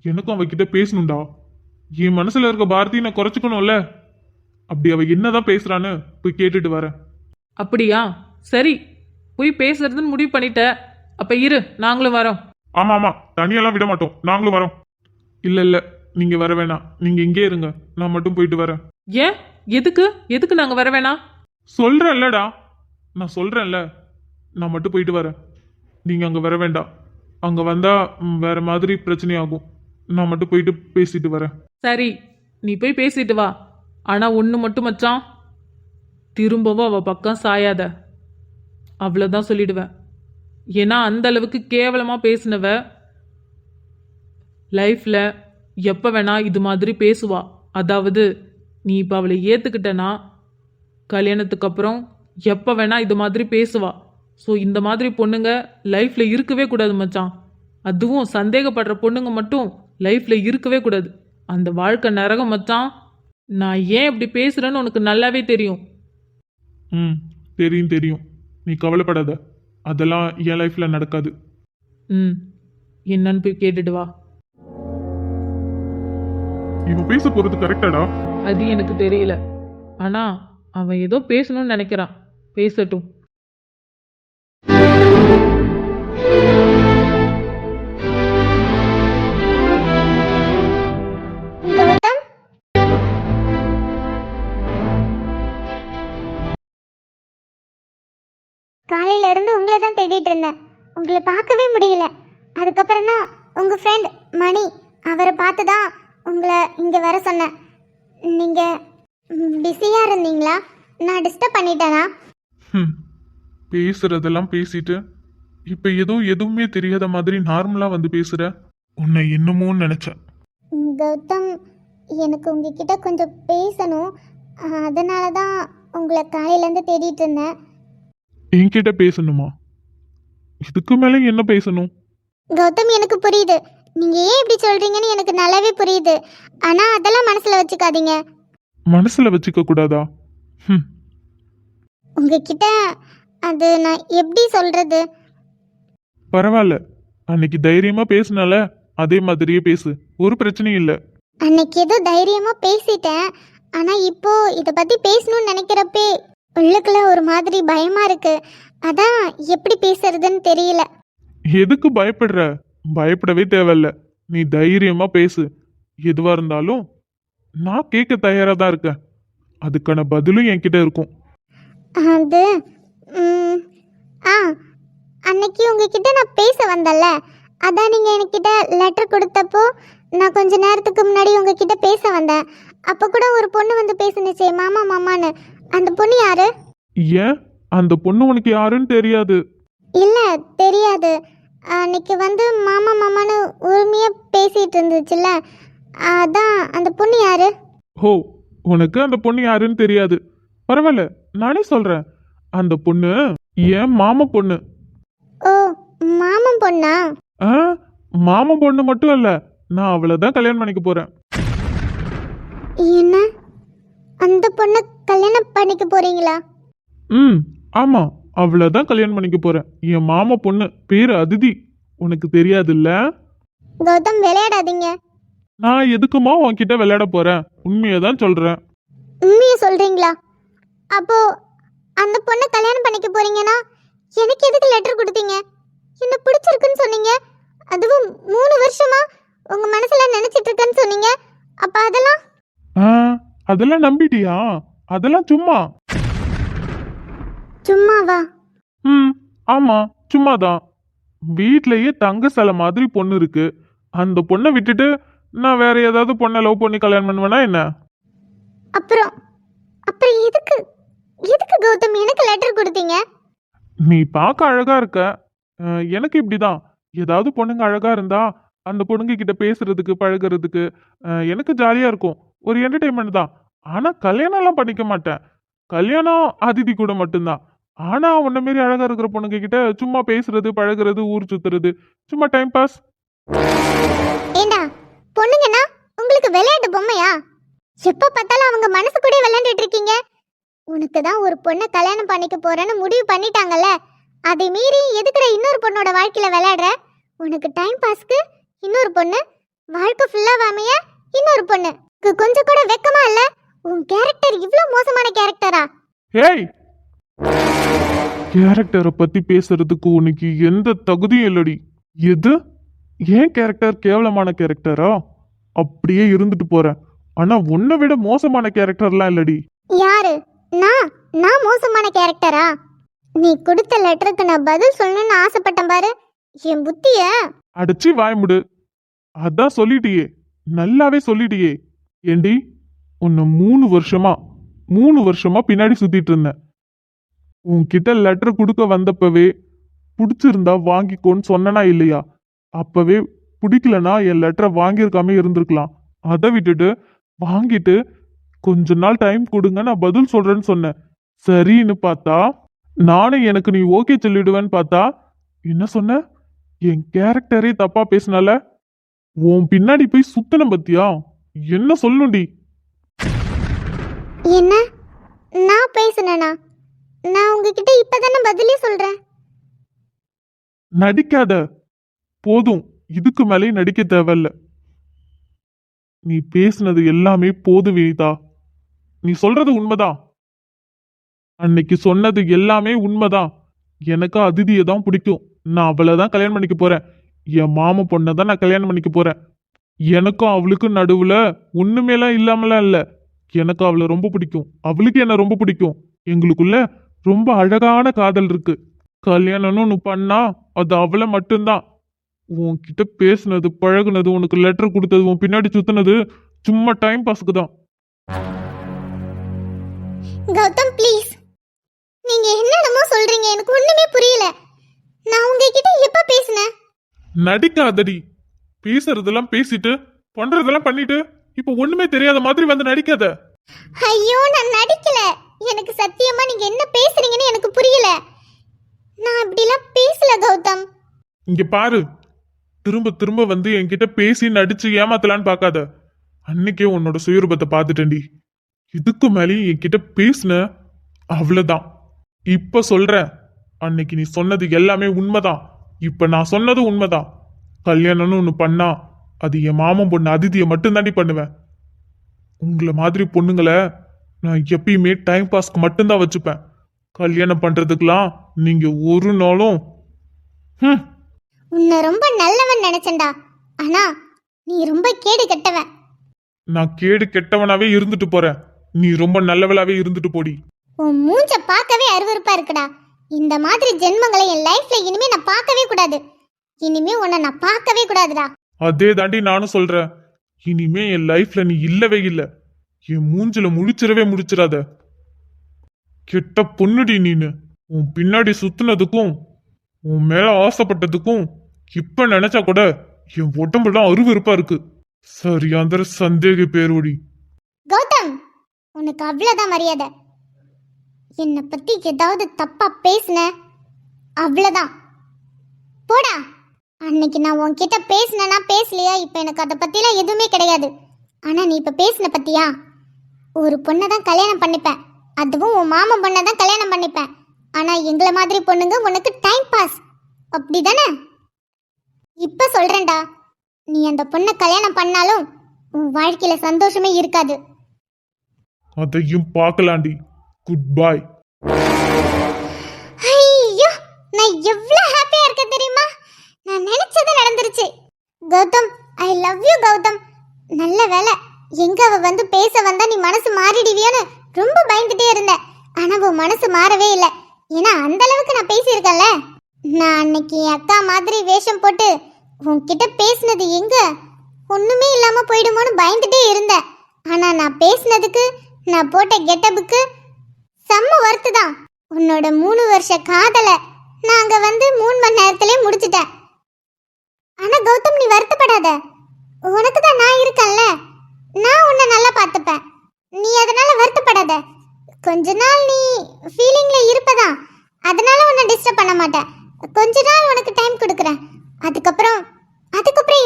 எனக்கும் அவகிட்ட பேசணும்டா. என் மனசுல இருக்க பாரதியை நான் குறைச்சுக்கணும்ல. அப்படி அவ என்னதான் பேசுறான்னு போய் கேட்டுட்டு வரேன்.
அப்படியா? சரி, போய் பேசுறதுன்னு முடிவு பண்ணிட்ட. அப்ப இரு, நாங்களும் வரோம்.
ஆமா ஆமா, தனியெல்லாம் விட மாட்டோம், நாங்களும் வரோம். இல்ல இல்ல, நீங்க வர வேணாம். நீங்க இங்கே இருங்க, நான் மட்டும் போயிட்டு வரேன்.
ஏன்? எதுக்கு எதுக்கு நாங்க வர வேணாம்?
சொல்றேன்லடா, நான் சொல்றேன்ல, நான் மட்டும் போயிட்டு வரேன். நீங்க அங்க வர வேண்டாம். அங்க வந்தா வேற மாதிரி பிரச்சனை ஆகும். நான் மட்டும் போயிட்டு பேசிட்டு வரேன்.
சரி, நீ போய் பேசிட்டு வா. ஆனா ஒண்ணு மட்டும் மச்சான், திரும்பவும் அவ பக்கம் சாயாத. அவ்வளவுதான் சொல்லிடுவேன். ஏன்னா அந்த அளவுக்கு கேவலமா பேசினவ லைஃப்ல எப்ப வேணா இது மாதிரி பேசுவா. அதாவது நீ இப்ப அவளை ஏத்துக்கிட்டனா கல்யாணத்துக்கு அப்புறம் எப்ப வேணா இது மாதிரி பேசுவா. ஸோ இந்த மாதிரி பொண்ணுங்க லைஃப்ல இருக்கவே கூடாது மச்சான். அதுவும் சந்தேகப்படுற பொண்ணுங்க மட்டும் லைஃப்ல இருக்கவே கூடாது. அந்த வாழ்க்கை நரகம் மச்சான். நான் ஏன் இப்படி பேசுறேன்னு உனக்கு நல்லாவே தெரியும்.
ம், தெரியும் தெரியும். நீ கவலைப்படாத, அதெல்லாம் என் லைஃப்ல நடக்காது.
ம், என்னன்னு போய் கேட்டுட்டு வா.
இவன் பேச போறது கரெக்டாடா?
அது எனக்கு தெரியல. ஆனா அவன் ஏதோ பேசணும்னு நினைக்கிறான், பேசட்டும்.
கௌதம், காலையில இருந்து உங்களை தான் தேடிட்டு இருந்தேன். உங்களை பார்க்கவே முடியல. அதுக்கப்புறம் தான் உங்க ஃப்ரெண்ட் மணி அவரை பார்த்து தான் உங்களை இங்க வர சொன்னேன். நீங்க பிஸியா இருந்தீங்களா? நான் டிஸ்டர்ப் பண்ணிட்டேனா?
பேசுறதெல்லாம் பேசிட்டு இப்ப ஏதோ எதுவுமே தெரியாத மாதிரி நார்மலா வந்து பேசுற. உன்னை என்னமோன்னு நினைச்சேன்.
கௌதம், எனக்கு உங்ககிட்ட கொஞ்சம் பேசணும். அதனால தான் உங்களை காலையிலேருந்து தேடிட்டு இருந்தேன்.
என்கிட்ட பேசணுமா? இதுக்கு மேல என்ன பேசணும்?
கௌதம், எனக்கு புரியுது நீங்க ஏன் இப்படி சொல்றீங்கன்னு எனக்கு நல்லாவே புரியுது. ஆனா அதெல்லாம் மனசுல வச்சுக்காதீங்க.
மனசுல வச்சுக்க கூடாதா?
உங்ககிட்ட அது நான் எப்படி சொல்றது?
பரவாயில்ல, அன்னைக்கு தைரியமா பேசுனால அதே மாதிரியே பேசு, ஒரு பிரச்சனையும் இல்லை.
அன்னைக்கு ஏதோ தைரியமா பேசிட்டேன். ஆனா இப்போ இத பத்தி பேசணும்னு நினைக்கிறப்பே உள்ளுக்குள்ள ஒரு மாதிரி பயமா இருக்கு. அதான் எப்படி பேசுறதுன்னு தெரியல.
எதுக்கு பயப்படுற? பயப்படவே தேவையில்ல. நீ தைரியமா பேசு. எதுவா இருந்தாலும் நான் கேட்க தயாரா தான் இருக்கேன். அதுக்கான பதிலும் என்கிட்ட இருக்கும்.
அது ம், ஆ அன்னைக்கு உங்ககிட்ட நான் பேச வந்தேன்ல, அதான் நீங்க என்கிட்ட லெட்டர் கொடுத்தப்போ நான் கொஞ்ச நேரத்துக்கு முன்னாடி உங்ககிட்ட பேச வந்தேன். அப்போ கூட ஒரு பொண்ணு வந்து பேசுனுச்சே, மாமா மாமான்னு. அந்த பொண்ணு யாரு?
ஏன் அந்த பொண்ணு உனக்கு யாருன்னு தெரியாது?
இல்ல, தெரியாது. அன்னைக்கு வந்து மாமா மாமான்னு உரிமையா பேசிட்டு இருந்துச்சுல்ல, அதான் அந்த பொண்ணு யாரு?
ஹோ, உனக்கு அந்த பொண்ணு யாருன்னு தெரியாது. பரவாயில்ல, நானே சொல்றேன். அந்த பொண்ணு ஏன் மாமா பொண்ணு.
ஓ, மாமன் பொண்ணா?
ஆ, மாமா பொண்ணு மட்டும் இல்ல, நான் அவளை தான் கல்யாணம் பண்ணிக்க போறேன்.
என்ன, அந்த பொண்ணை கல்யாணம் பண்ணிக்க போறீங்களா?
ஆமா, அவளை தான் கல்யாணம் பண்ணிக்க போறேன். என் மாமா பொண்ணு பேரு அதிதி. உனக்கு தெரியாதுல்ல?
கௌதம், விளையாடாதீங்க.
நான் எதுக்குமா உன்கிட்ட விளையாட போறேன்? உண்மையை தான் சொல்றேன்.
உண்மையை சொல்றீங்களா? அப்போ அந்த பொண்ணை கல்யாணம் பண்ணிக்க போறீங்கன்னா எனக்கு எதுக்கு லெட்டர் கொடுத்தீங்க? என்ன பிடிச்சிருக்குன்னு சொன்னீங்க. அதுவும் 3 வருஷமா உங்க மனசுல நினைச்சிட்டு இருக்கேன்னு சொன்னீங்க. அப்ப அதெல்லாம்
ஆ, அதெல்லாம் நம்பிட்டியா? அதெல்லாம் சும்மா.
சும்மாவா?
ஆமா, சும்மாதான். வீட்லயே தங்க சிலை மாதிரி பொண்ணு இருக்கு. அந்த பொண்ணை விட்டுட்டு நான் வேற ஏதாவது பொண்ணை லவ் பண்ணி கல்யாணம் பண்ணுவேனா என்ன?
அப்புறம் அப்புறம் எதுக்கு எதுக்கு கௌதம் எனக்கு லெட்டர் கொடுத்தீங்க?
நீ பார்க்க அழகா இருக்க. எனக்கு இப்படிதான். ஏதாவது பொண்ணுங்க அழகா இருந்தா அந்த பொண்ணுங்க கிட்ட பேசுறதுக்கு பழகுறதுக்கு எனக்கு ஜாலியா இருக்கும். ஒரு என்டர்டைன்மெண்ட் தான். ஆனா கல்யாணம் எல்லாம் பண்ணிக்க மாட்டேன். கல்யாணம் அதிதி கூட மட்டும்தான். ஆனா உன்ன மாரி அழகா இருக்கிற பொண்ணுங்க கிட்ட சும்மா பேசுறது பழகுறது ஊர் சுத்துறது சும்மா டைம் பாஸ்.
ஏண்டா, பொண்ணுங்கன்னா உங்களுக்கு விளையாட்டு பொம்மையா? எப்ப பார்த்தாலும் அவங்க மனசு கூட விளையாண்டுட்டு இருக்கீங்க. உனக்கு தான் ஒரு பொண்ணை கல்யாணம் பண்ணிக்க போறேன்னு முடிவு பண்ணிட்டாங்கல்ல, அதை மீறி எதுக்குற இன்னொரு பொண்ணோட வாழ்க்கையில விளையாடுற? உனக்கு டைம் பாஸ்க்கு இன்னொரு பொண்ணு, வாழ்க்கை ஃபுல்லா வாமைய இன்னொரு பொண்ணு. கொஞ்சம் கூட வெக்கமா இல்ல? உன் கேரக்டர் இவ்ளோ மோசமான கேரக்டரா?
ஏய், கேரக்டரை பத்தி பேசுறதுக்கு உனக்கு எந்த தகுதியும் இல்லடி. எது? ஏன் கேரக்டர் கேவலமான கேரக்டரா? அப்படியே இருந்துட்டு போறேன். ஆனா உன்னை விட மோசமான கேரக்டர்லாம் இல்லடி.
யாரு? நான் மோசமான கேரக்டரா? நீ கொடுத்த லெட்டருக்கு நான் பதில் சொல்லணும்னு ஆசைப்பட்டேன் பாரு, என் புத்திய.
அடிச்சு வாய்முடு. அதான் சொல்லிட்டியே, நல்லாவே சொல்லிட்டியே. ஏண்டி, உன்னை 3 வருஷமா பின்னாடி சுத்திட்டு இருந்தேன். உன்கிட்ட லெட்டர் கொடுக்க வந்தப்பவே பிடிச்சிருந்தா வாங்கிக்கோன்னு சொன்னனா இல்லையா? அப்பவே பிடிக்கலனா என் லெட்டரை வாங்கியிருக்காம இருந்திருக்கலாம். அதை விட்டுட்டு வாங்கிட்டு கொஞ்ச நாள் டைம் கொடுங்க, நான் பதில் சொல்றேன்னு சொன்னேன். சரின்னு பார்த்தா நானும் எனக்கு நீ ஓகே சொல்லிடுவேன்னு பார்த்தா என்ன சொன்ன? என் கேரக்டரே தப்பா பேசினால உன் பின்னாடி போய் சுத்தன பத்தியா? என்ன சொல்லுண்டி?
என்ன, நான் பேசுனேனா? நான் உங்ககிட்ட இப்பதானே பதிலே சொல்றேன்.
நடிக்காத. போதும், இதுக்கு மேலே நடிக்க தேவையில்ல. நீ பேசுனது எல்லாமே போது வினிதா. நீ சொல்றது உண்மைதான். அன்னைக்கு சொன்னது எல்லாமே உண்மைதான். எனக்கு அதிதியை தான் பிடிக்கும். நான் அவளை தான் கல்யாணம் பண்ணிக்க போறேன். என் மாமா பொண்ணை தான் நான் கல்யாணம் பண்ணிக்க போறேன். எனக்கும் அவளுக்கும் நடுவுல ஒண்ணுமேலாம் இல்லாமலாம் இல்ல. எனக்கு அவளை ரொம்ப பிடிக்கும், அவளுக்கு என்ன ரொம்ப பிடிக்கும். எங்களுக்குள்ள ரொம்ப அழகான காதல் இருக்கு. கல்யாணம்னு ஒன்று பண்ணா அது அவளை மட்டும்தான். உன்கிட்ட பேசுனது, பழகுனது, உனக்கு லெட்டர் கொடுத்தது, உன் பின்னாடி சுத்தினது சும்மா டைம் பாஸ்க்கு தான்.
கௌதம் ப்ளீஸ், நீங்க என்னென்னமோ சொல்றீங்க, எனக்கு ஒண்ணுமே புரியல. நான் உங்ககிட்ட எப்ப பேசினேன்?
நடிக்காதடி. பேசுறதெல்லாம் பேசிட்டு பண்றதெல்லாம் பண்ணிட்டு இப்ப ஒண்ணுமே தெரியாத மாதிரி வந்து நடிக்காத.
ஐயோ நான் நடிக்கல. எனக்கு சத்தியமா நீங்க என்ன பேசுறீங்கன்னு எனக்கு புரியல. நான் அப்படிலாம் பேசல கௌதம்.
இங்க பாரு, திரும்ப திரும்ப வந்து என்கிட்ட பேசி நடிச்சு ஏமாத்தலான்னு பார்க்காத. அன்னைக்கே உன்னோட சுயரூபத்தை பார்த்துட்டேன்டி. இதுக்கு மேலேயும் என்கிட்ட பேசுன அவ்வளவுதான். இப்ப சொல்றேன், அன்னைக்கு நீ சொன்னது எல்லாமே உண்மைதான். இப்ப நான் சொன்னது உண்மைதான். கல்யாணம்னு ஒன்று பண்ணா அது என் மாமன் பொண்ணு அதிதியை மட்டும்தாண்டி பண்ணுவேன். உங்களை மாதிரி பொண்ணுங்களை நான் எப்பயுமே டைம் பாஸ்க்கு மட்டும்தான் வச்சுப்பேன். கல்யாணம் பண்றதுக்கெல்லாம் நீங்க ஒரு நாளும்
உன்னை ரொம்ப நல்லவன் நினைச்சேன்டா. ஆனா நீ ரொம்ப கேடு கெட்டவன்.
நான் கேடு கெட்டவனாவே இருந்துட்டு போறேன். நீ ரொம்ப நல்லவளாவே இருந்துட்டு போடி.
உன் மூஞ்ச பார்க்கவே அருவருப்பா இருக்குடா. இந்த மாதிரி ஜென்மங்களை என் லைஃப்ல இனிமே நான் பார்க்கவே கூடாது. இனிமே உன்னை நான் பார்க்கவே கூடாதுடா.
அதே தாண்டி நானும் சொல்றேன். இனிமே என் லைஃப்ல நீ இல்லவே இல்ல. என் மூஞ்சில முடிச்சிடாத. கெட்ட பொண்ணுடி நீனு. உன் பின்னாடி சுத்துனதுக்கும் உன் மேல ஆசைப்பட்டதுக்கும் இப்ப நினைச்சா கூட என் உடம்புலாம் அருவருப்பா இருக்கு. சரியாந்திர சந்தேக பேரோடி.
கௌதம், உனக்கு அவ்வளவுதான் மரியாதை. என்னை பத்தி ஏதாவது தப்பா பேசுன அவ்வளவுதான். போடா. அன்னைக்கு நான் உன்கிட்ட பேசினா பேசலையா, இப்ப எனக்கு அதை பத்திலாம் எதுவுமே கிடையாது. ஆனா நீ இப்ப பேசின பத்தியா, ஒரு பொண்ணை தான் கல்யாணம் பண்ணிப்பேன், அதுவும் உன் மாமன் பொண்ணை தான் கல்யாணம் பண்ணிப்பேன். ஆனா எங்களை மாதிரி பொண்ணுங்க உனக்கு டைம் பாஸ், அப்படிதானே? இப்ப சொல்றேன்டா, நீ அந்த பொண்ணை கல்யாணம் பண்ணாலும் உன் வாழ்க்கையில சந்தோஷமே இருக்காது.
அதையும் பார்க்கலாண்டி. Good bye.
ஐயோ, நான் எவ்வளவு ஹாப்பியா இருக்கேன் தெரியுமா? நான் நினைச்சது நடந்துருச்சு. Gautham, I love you Gautham. நல்ல வேலை, எங்க அவ வந்து பேச வந்தா நீ மனசு மாறிடுவியோன்னு ரொம்ப பயந்துட்டே இருந்தேன். ஆனா உன் மனசு மாறவே இல்லை. ஏன்னா அந்த அளவுக்கு நான் பேசியிருக்கேன்ல. நான் அன்னைக்கு என் அக்கா மாதிரி வேஷம் போட்டு உன்கிட்ட பேசினது எங்க ஒண்ணுமே இல்லாம போயிடுமோன்னு பயந்துட்டே இருந்தேன். ஆனா நான் பேசினதுக்கு, நான் போட்ட கெட்டப்புக்கு செம்ம ஒர்த்து தான். உன்னோட 3 வருஷ காதலை நாங்க வந்து 3 மணி நேரத்திலே முடிச்சிட்டேன். ஆனா கௌதம், நீ வருத்தப்படாத. உனக்கு தான் நான் இருக்கேன்ல. நான் உன்னை நல்லா பார்த்துப்பேன். நீ அதனால வருத்தப்படாத. கொஞ்ச நாள் நீ ஃபீலிங்ல இருப்பதான், அதனால உன்னை டிஸ்டர்ப் பண்ண மாட்டேன். கொஞ்ச நாள் உனக்கு டைம் கொடுக்குறேன். அதுக்கப்புறம்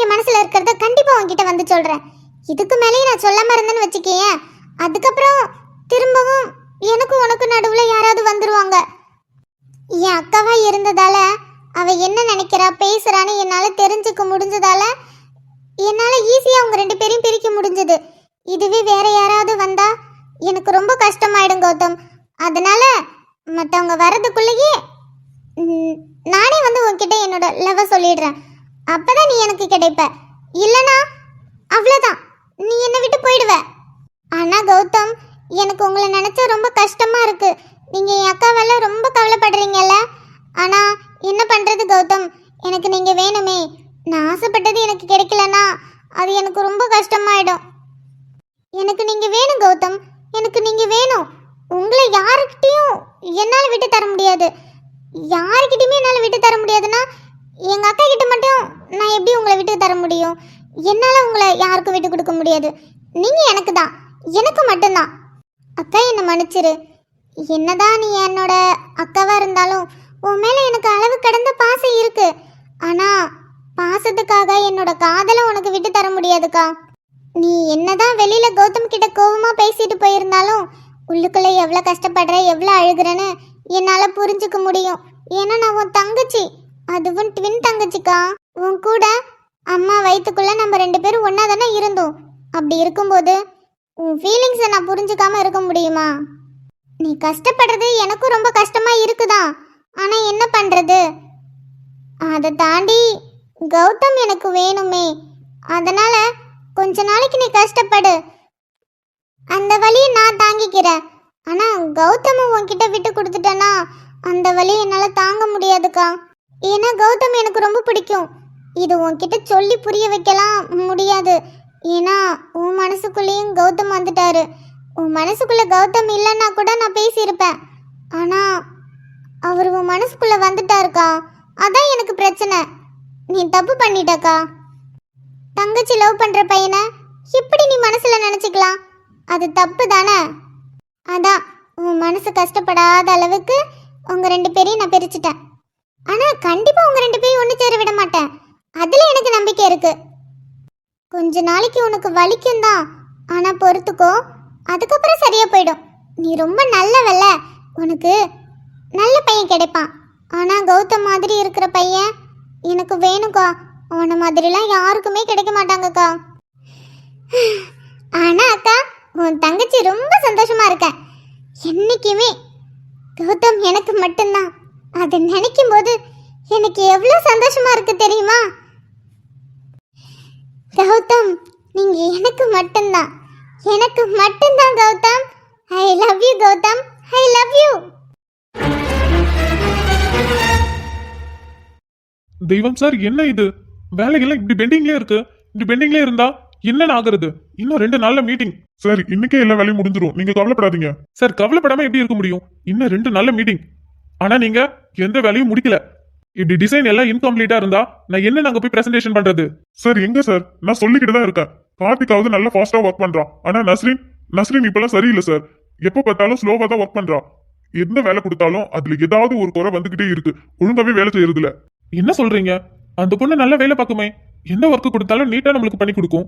என் மனசுல இருக்கிறத கண்டிப்பா உன்கிட்ட வந்து சொல்றேன். இதுக்கு மேலேயே நான் சொல்லாம இருந்தேன்னு வச்சுக்கேன், அதுக்கப்புறம் திரும்பவும் எனக்கும் உனக்கு நடுவுல யாராவது வந்துருவாங்க. என் அக்காவா இருந்ததால அவ என்ன நினைக்கிறா பேசுறான்னு என்னால தெரிஞ்சுக்க முடிஞ்சதால என்னால ஈஸியா அவங்க 2 பேரையும் பிரிக்க முடிஞ்சது. இதுவே வேற யாராவது வந்தா எனக்கு ரொம்ப கஷ்டமாயிடும் கௌதம். அதனால மற்றவங்க வர்றதுக்குள்ளேயே நானே வந்து உன்கிட்ட என்னோட லவ் சொல்லிடுறேன். அப்பதான் நீ எனக்கு கிடைப்ப. இல்லனா அவ்வளவுதான், நீ என்னை விட்டு போயிடுவ. ஆனா கௌதம், எனக்கு உங்களை நினைச்சா ரொம்ப கஷ்டமா இருக்கு. நீங்க என் அக்காவெல்லாம் ரொம்ப கவலைப்படுறீங்கல்ல. ஆனா என்ன பண்றது கௌதம், எனக்கு நீங்க வேணுமே. நான் ஆசைப்பட்டது எனக்கு கிடைக்கலனா அது எனக்கு ரொம்ப கஷ்டமாயிடும். எனக்கு நீங்க வேணும் கௌதம், எனக்கு நீங்க வேணும். உங்களை யாருக்கிட்டையும் என்னால விட்டு தர முடியாது. யாருக்கிட்டையுமே என்னால விட்டு தர முடியாதுன்னா எங்க அக்கா கிட்ட மட்டும் நான் எப்படி உங்களை விட்டு தர முடியும்? என்னால உங்களை யாருக்கும் விட்டு கொடுக்க முடியாது. நீங்க எனக்கு தான், எனக்கு மட்டும்தான். அக்கா என்னை மன்னிச்சிரு. என்னதான் நீ என்னோட அக்காவா இருந்தாலும் உன் மேல எனக்கு அளவு கடந்த பாசம் இருக்கு. ஆனா பாசத்துக்காக என்னோட காதலை உனக்கு விட்டு தர முடியாதுக்கா. நீ என்னதான் வெளியில கௌதம் கிட்ட கோபமா பேசிட்டு போயிருந்தாலும் உள்ளுக்குள்ள எவ்வளவு கஷ்டப்படுற, எவ்வளவு அழுகுறன்னு என்னால புரிஞ்சுக்க முடியும். ஏன்னா நான் உன் தங்கச்சி, அதுவும் ட்வின் தங்கச்சிக்கா. உன் கூட அம்மா வயிற்றுக்குள்ள நம்ம 2 பேரும் ஒன்னா தானே இருந்தோம். அப்படி இருக்கும்போது உன் ஃபீலிங்ஸை நான் புரிஞ்சுக்காம இருக்க முடியுமா? நீ கஷ்டப்படுறது எனக்கும் ரொம்ப கஷ்டமா இருக்குதான். ஆனா என்ன பண்றது? அதை தாண்டி கௌதம் எனக்கு வேணுமே. அதனால கொஞ்ச நாளைக்கு நீ கஷ்டப்படு, அந்த வலியை நான் தாங்கிக்கிறேன். ஆனா கௌதமும் உன்கிட்ட விட்டு கொடுத்துட்டேன்னா அந்த வலியை என்னால தாங்க முடியாதுக்கா. ஏன்னா கௌதம் எனக்கு ரொம்ப பிடிக்கும். இது உன்கிட்ட சொல்லி புரிய வைக்கலாம் முடியாது. ஏன்னா உன் மனசுக்குள்ளேயும் கௌதம் வந்துட்டாரு. உன் மனசுக்குள்ள கௌதம் இல்லைன்னா கூட நான் பேசியிருப்பேன். ஆனா அவர் உன் மனசுக்குள்ள வந்துட்டாருக்கா. அதான் எனக்கு பிரச்சனை. நீ தப்பு பண்ணிட்டக்கா. தங்கச்சி லவ் பண்ற பையனை எப்படி நீ மனசுல நினைச்சுக்கலாம்? அது தப்பு தானே. அதான் உன் மனசு கஷ்டப்படாத அளவுக்கு உங்க 2 பேரையும் நான் பிரிச்சுட்டேன். ஆனா கண்டிப்பா உங்க 2 பேரையும் ஒன்று சேர விட மாட்டேன். அதுல எனக்கு நம்பிக்கை இருக்கு. கொஞ்ச நாளைக்கு உனக்கு வலிக்கும் தான், ஆனா பொறுத்துக்கோ, அதுக்கப்புறம் சரியா போயிடும். நீ ரொம்ப நல்லவல்ல, உனக்கு நல்ல பையன் கிடைப்பான். ஆனா கௌதம் மாதிரி இருக்கிற பையன் எனக்கு வேணும்க்கா. அவனை மாதிரிலாம் யாருக்குமே கிடைக்க மாட்டாங்கக்கா. ஆனா அக்கா, உன் தங்கச்சி ரொம்ப சந்தோஷமா இருக்க. என்னைக்குமே கௌதம் எனக்கு மட்டும்தான். அதை நினைக்கும் போது எனக்கு எவ்வளவு சந்தோஷமா இருக்கு தெரியுமா? கௌதம், நீங்க எனக்கு மட்டும்தான், எனக்கு மட்டும்தான் Gautham. I love you Gautham, I love you.
தெய்வம் சார், என்ன இது? வேலையெல்லாம் இப்படி பெண்டிங்லயே இருக்கு. இப்படி பெண்டிங்லயே இருந்தா என்ன ஆகுறது? இன்னும் 2 நாள்ல மீட்டிங் சார். இன்னைக்கே எல்லா வேலையும் முடிஞ்சிரும், நீங்க கவலைப்படாதீங்க சார். கவலைப்படாம எப்படி இருக்க முடியும்? இன்னும் 2 நாள்ல மீட்டிங். ஆனா நீங்க எந்த வேலையும் முடிக்கல. இப்படி டிசைன் எல்லாம் இன்கம்ப்ளீட்டா இருந்தா நான் என்ன நாங்க போய் பிரசன்டேஷன் பண்றது? சார் எங்க சார், நான் சொல்லிக்கிட்டு தான் இருக்கேன். கார்த்திகாவது நல்லா ஃபாஸ்டா ஒர்க் பண்றான். ஆனா நஸ்ரீன் இப்பெல்லாம் சரியில்லை சார். எப்ப பார்த்தாலும் ஸ்லோவா தான் ஒர்க் பண்றான். எந்த வேலை கொடுத்தாலும் அதுல ஏதாவது ஒரு குறை வந்துகிட்டே இருக்கு. ஒழுங்காவே வேலை செய்யறதுல. என்ன சொல்றீங்க? அந்த பொண்ணு நல்ல வேலை பார்க்குமே. எந்த ஒர்க் கொடுத்தாலும் நீட்டா நம்மளுக்கு பண்ணி கொடுக்கும்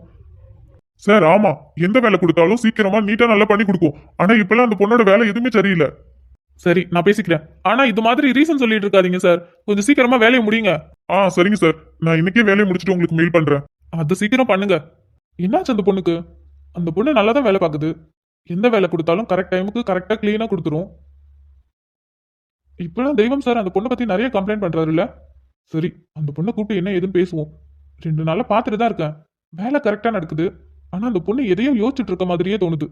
சார். ஆமா, எந்த வேலை கொடுத்தாலும் சீக்கிரமா நீட்டா நல்லா பண்ணி கொடுக்கும். ஆனா இப்பெல்லாம் அந்த பொண்ணோட வேலை எதுவுமே சரியில்லை. சரி, நான் பேசிக்கிறேன். ஆனா இது மாதிரி ரீசன் சொல்லிட்டு இருக்காதீங்க சார். கொஞ்சம் சீக்கிரமா வேலையை முடியுங்க. சரிங்க சார், நான் இன்னைக்கே வேலையை முடிச்சுட்டு உங்களுக்கு மெயில் பண்றேன். அது சீக்கிரம் பண்ணுங்க. என்னாச்சு அந்த பொண்ணுக்கு? அந்த பொண்ணு நல்லா தான் வேலை பார்க்குது. எந்த வேலை கொடுத்தாலும் கரெக்ட் டைமுக்கு கரெக்டா கிளீனா கொடுத்துரும். இப்பெல்லாம் தெய்வம் சார் அந்த பொண்ணை பத்தி நிறைய கம்ப்ளைண்ட் பண்றாருல்ல. சரி, அந்த பொண்ணை கூப்பிட்டு என்ன ஏதுன்னு பேசுவோம். 2 நாளா பார்த்துட்டு தான் இருக்கேன். வேலை கரெக்டா நடக்குது. ஆனா அந்த பொண்ணு எதையோ யோசிச்சுட்டு இருக்க மாதிரியே தோணுது.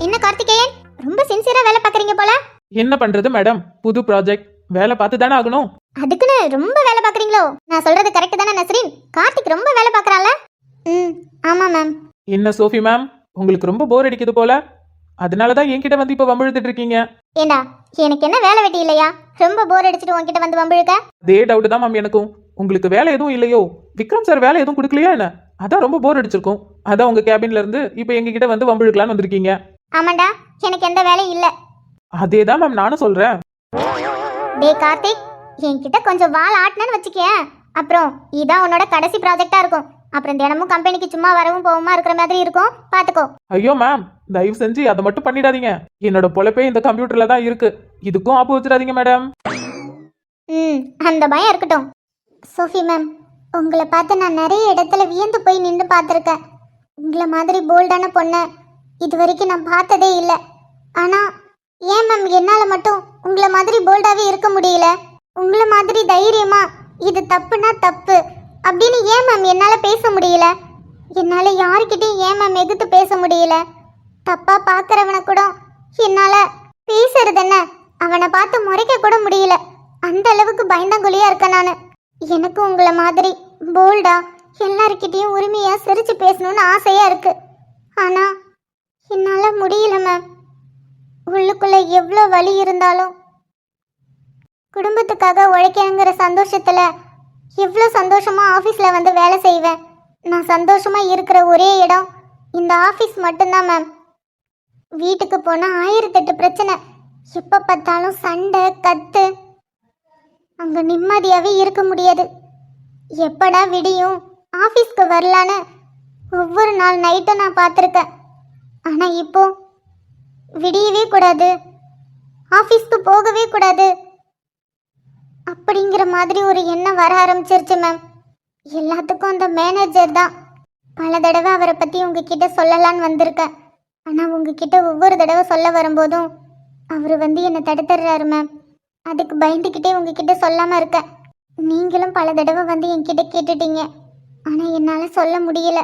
என்ன கார்த்திகேயன், ரொம்ப சின்சியரா வேலை பார்க்கறீங்க போல.
என்ன பண்றது மேடம், புது ப்ராஜெக்ட், வேலை பார்த்து தானே ஆகணும்.
அதுக்குன்னு ரொம்ப வேலை பார்க்கறீங்களோ? நான் சொல்றது கரெக்ட் தானே நஸ்ரீன்? கார்த்திக் ரொம்ப வேலை பார்க்கறான்ல? ஆமா மேம்.
என்ன சோஃபி மேம், உங்களுக்கு ரொம்ப போர் அடிக்குது போல. அதனாலதான் என்கிட்ட வந்து இப்ப வம்பிழுத்துட்டு இருக்கீங்க.
ஏண்டா, எனக்கு என்ன வேலை வெட்டி இல்லையா? ரொம்ப போர் அடிச்சுட்டு உன்கிட்ட வந்து வம்பிழுக்க?
அதே டவுட் தான் மேம் எனக்கும். உங்களுக்கு வேலை எதுவும் இல்லையோ? விக்ரம் சார் வேலை எதுவும் கொடுக்கலையா என்ன? அதான் ரொம்ப போர் அடிச்சிருக்கும். அதான் உங்க கேபின்ல இருந்து இப்ப எங்க கிட்ட வந்து வம்பிழுக்கலான்னு வந்திருக்கீங்க.
ஆமாண்டா, எனக்கு எந்த வேலையும் இல்ல.
அதே தான் மேம் நானும் சொல்றேன்.
டேய் கார்த்திக், என்கிட்ட கொஞ்சம் வால் ஆட்டினு வச்சுக்கேன். அப்புறம் இதான் உன்னோட கடைசி ப்ராஜெக்டா இருக்கும். அப்புறம் தினமும் கம்பெனிக்கு சும்மா வரவும் போகுமா இருக்கிற மாதிரி இருக்கும். பாத்துக்கோ.
ஐயோ மேம், தயவு செஞ்சு அதை மட்டும் பண்ணிடாதீங்க. என்னோட பொழப்பே இந்த கம்ப்யூட்டர்ல தான் இருக்கு. இதுக்கும் ஆப்பு வச்சிடாதீங்க மேடம்.
அந்த பயம் இருக்கட்டும். சோஃபி மேம், உங்களை பார்த்து நான் நிறைய இடத்துல வியந்து போய் நின்று பார்த்துருக்கேன். உங்களை மாதிரி போல்டான பொண்ணை இது வரைக்கும் நான் பார்த்ததே இல்லை. ஆனா ஏன் மேம் என்னால் மட்டும் உங்களை மாதிரி போல்டாவே இருக்க முடியல? உங்களை மாதிரி தைரியமா இது தப்புனா தப்பு அப்படின்னு ஏன் மேம் என்னால் பேச முடியல? என்னால் யாருக்கிட்டையும் ஏன் மேம் எதிர்த்து பேச முடியல? தப்பா பார்க்குறவனை கூட என்னால் பேசுறது என்ன, அவனை பார்த்து முறைக்க கூட முடியல. அந்த அளவுக்கு பயந்தாங்குழியா இருக்கேன் நான். எனக்கு உங்களை மாதிரி போல்டா எல்லாருக்கிட்டையும் உரிமையா சிரிச்சு பேசணும்னு ஆசையா இருக்கு. ஆனா என்னால முடியல மேம். உள்ளுக்குள்ள எவ்வளோ வலி இருந்தாலும் குடும்பத்துக்காக உழைக்கணுங்கிற சந்தோஷத்துல எவ்வளோ சந்தோஷமா ஆஃபீஸ்ல வந்து வேலை செய்வேன். நான் சந்தோஷமா இருக்கிற ஒரே இடம் இந்த ஆஃபீஸ் மட்டும்தான் மேம். வீட்டுக்கு போனால் 1008 பிரச்சனை. எப்போ பார்த்தாலும் சண்டை கத்து. அங்கே நிம்மதியாகவே இருக்க முடியாது. எப்படா விடியும் ஆஃபீஸ்க்கு வரலான்னு ஒவ்வொரு நாள் நைட்டும் நான் பார்த்துருக்கேன். ஆனால் இப்போ விடியவே கூடாது, ஆஃபீஸ்க்கு போகவே கூடாது அப்படிங்கிற மாதிரி ஒரு எண்ணம் வர ஆரம்பிச்சிருச்சு மேம். எல்லாத்துக்கும் அந்த மேனேஜர் தான். பல தடவை அவரை பத்தி உங்ககிட்ட சொல்லலான்னு வந்திருக்கேன். ஆனா உங்ககிட்ட ஒவ்வொரு தடவை சொல்ல வரும்போதும் அவர் என்னை தடுத்துடுறாரு மேம். அதுக்கு பயந்துக்கிட்டே உங்ககிட்ட சொல்லாம இருக்கேன். நீங்களும் பல தடவை என்கிட்ட கேட்டுட்டீங்க. ஆனா என்னால சொல்ல முடியல.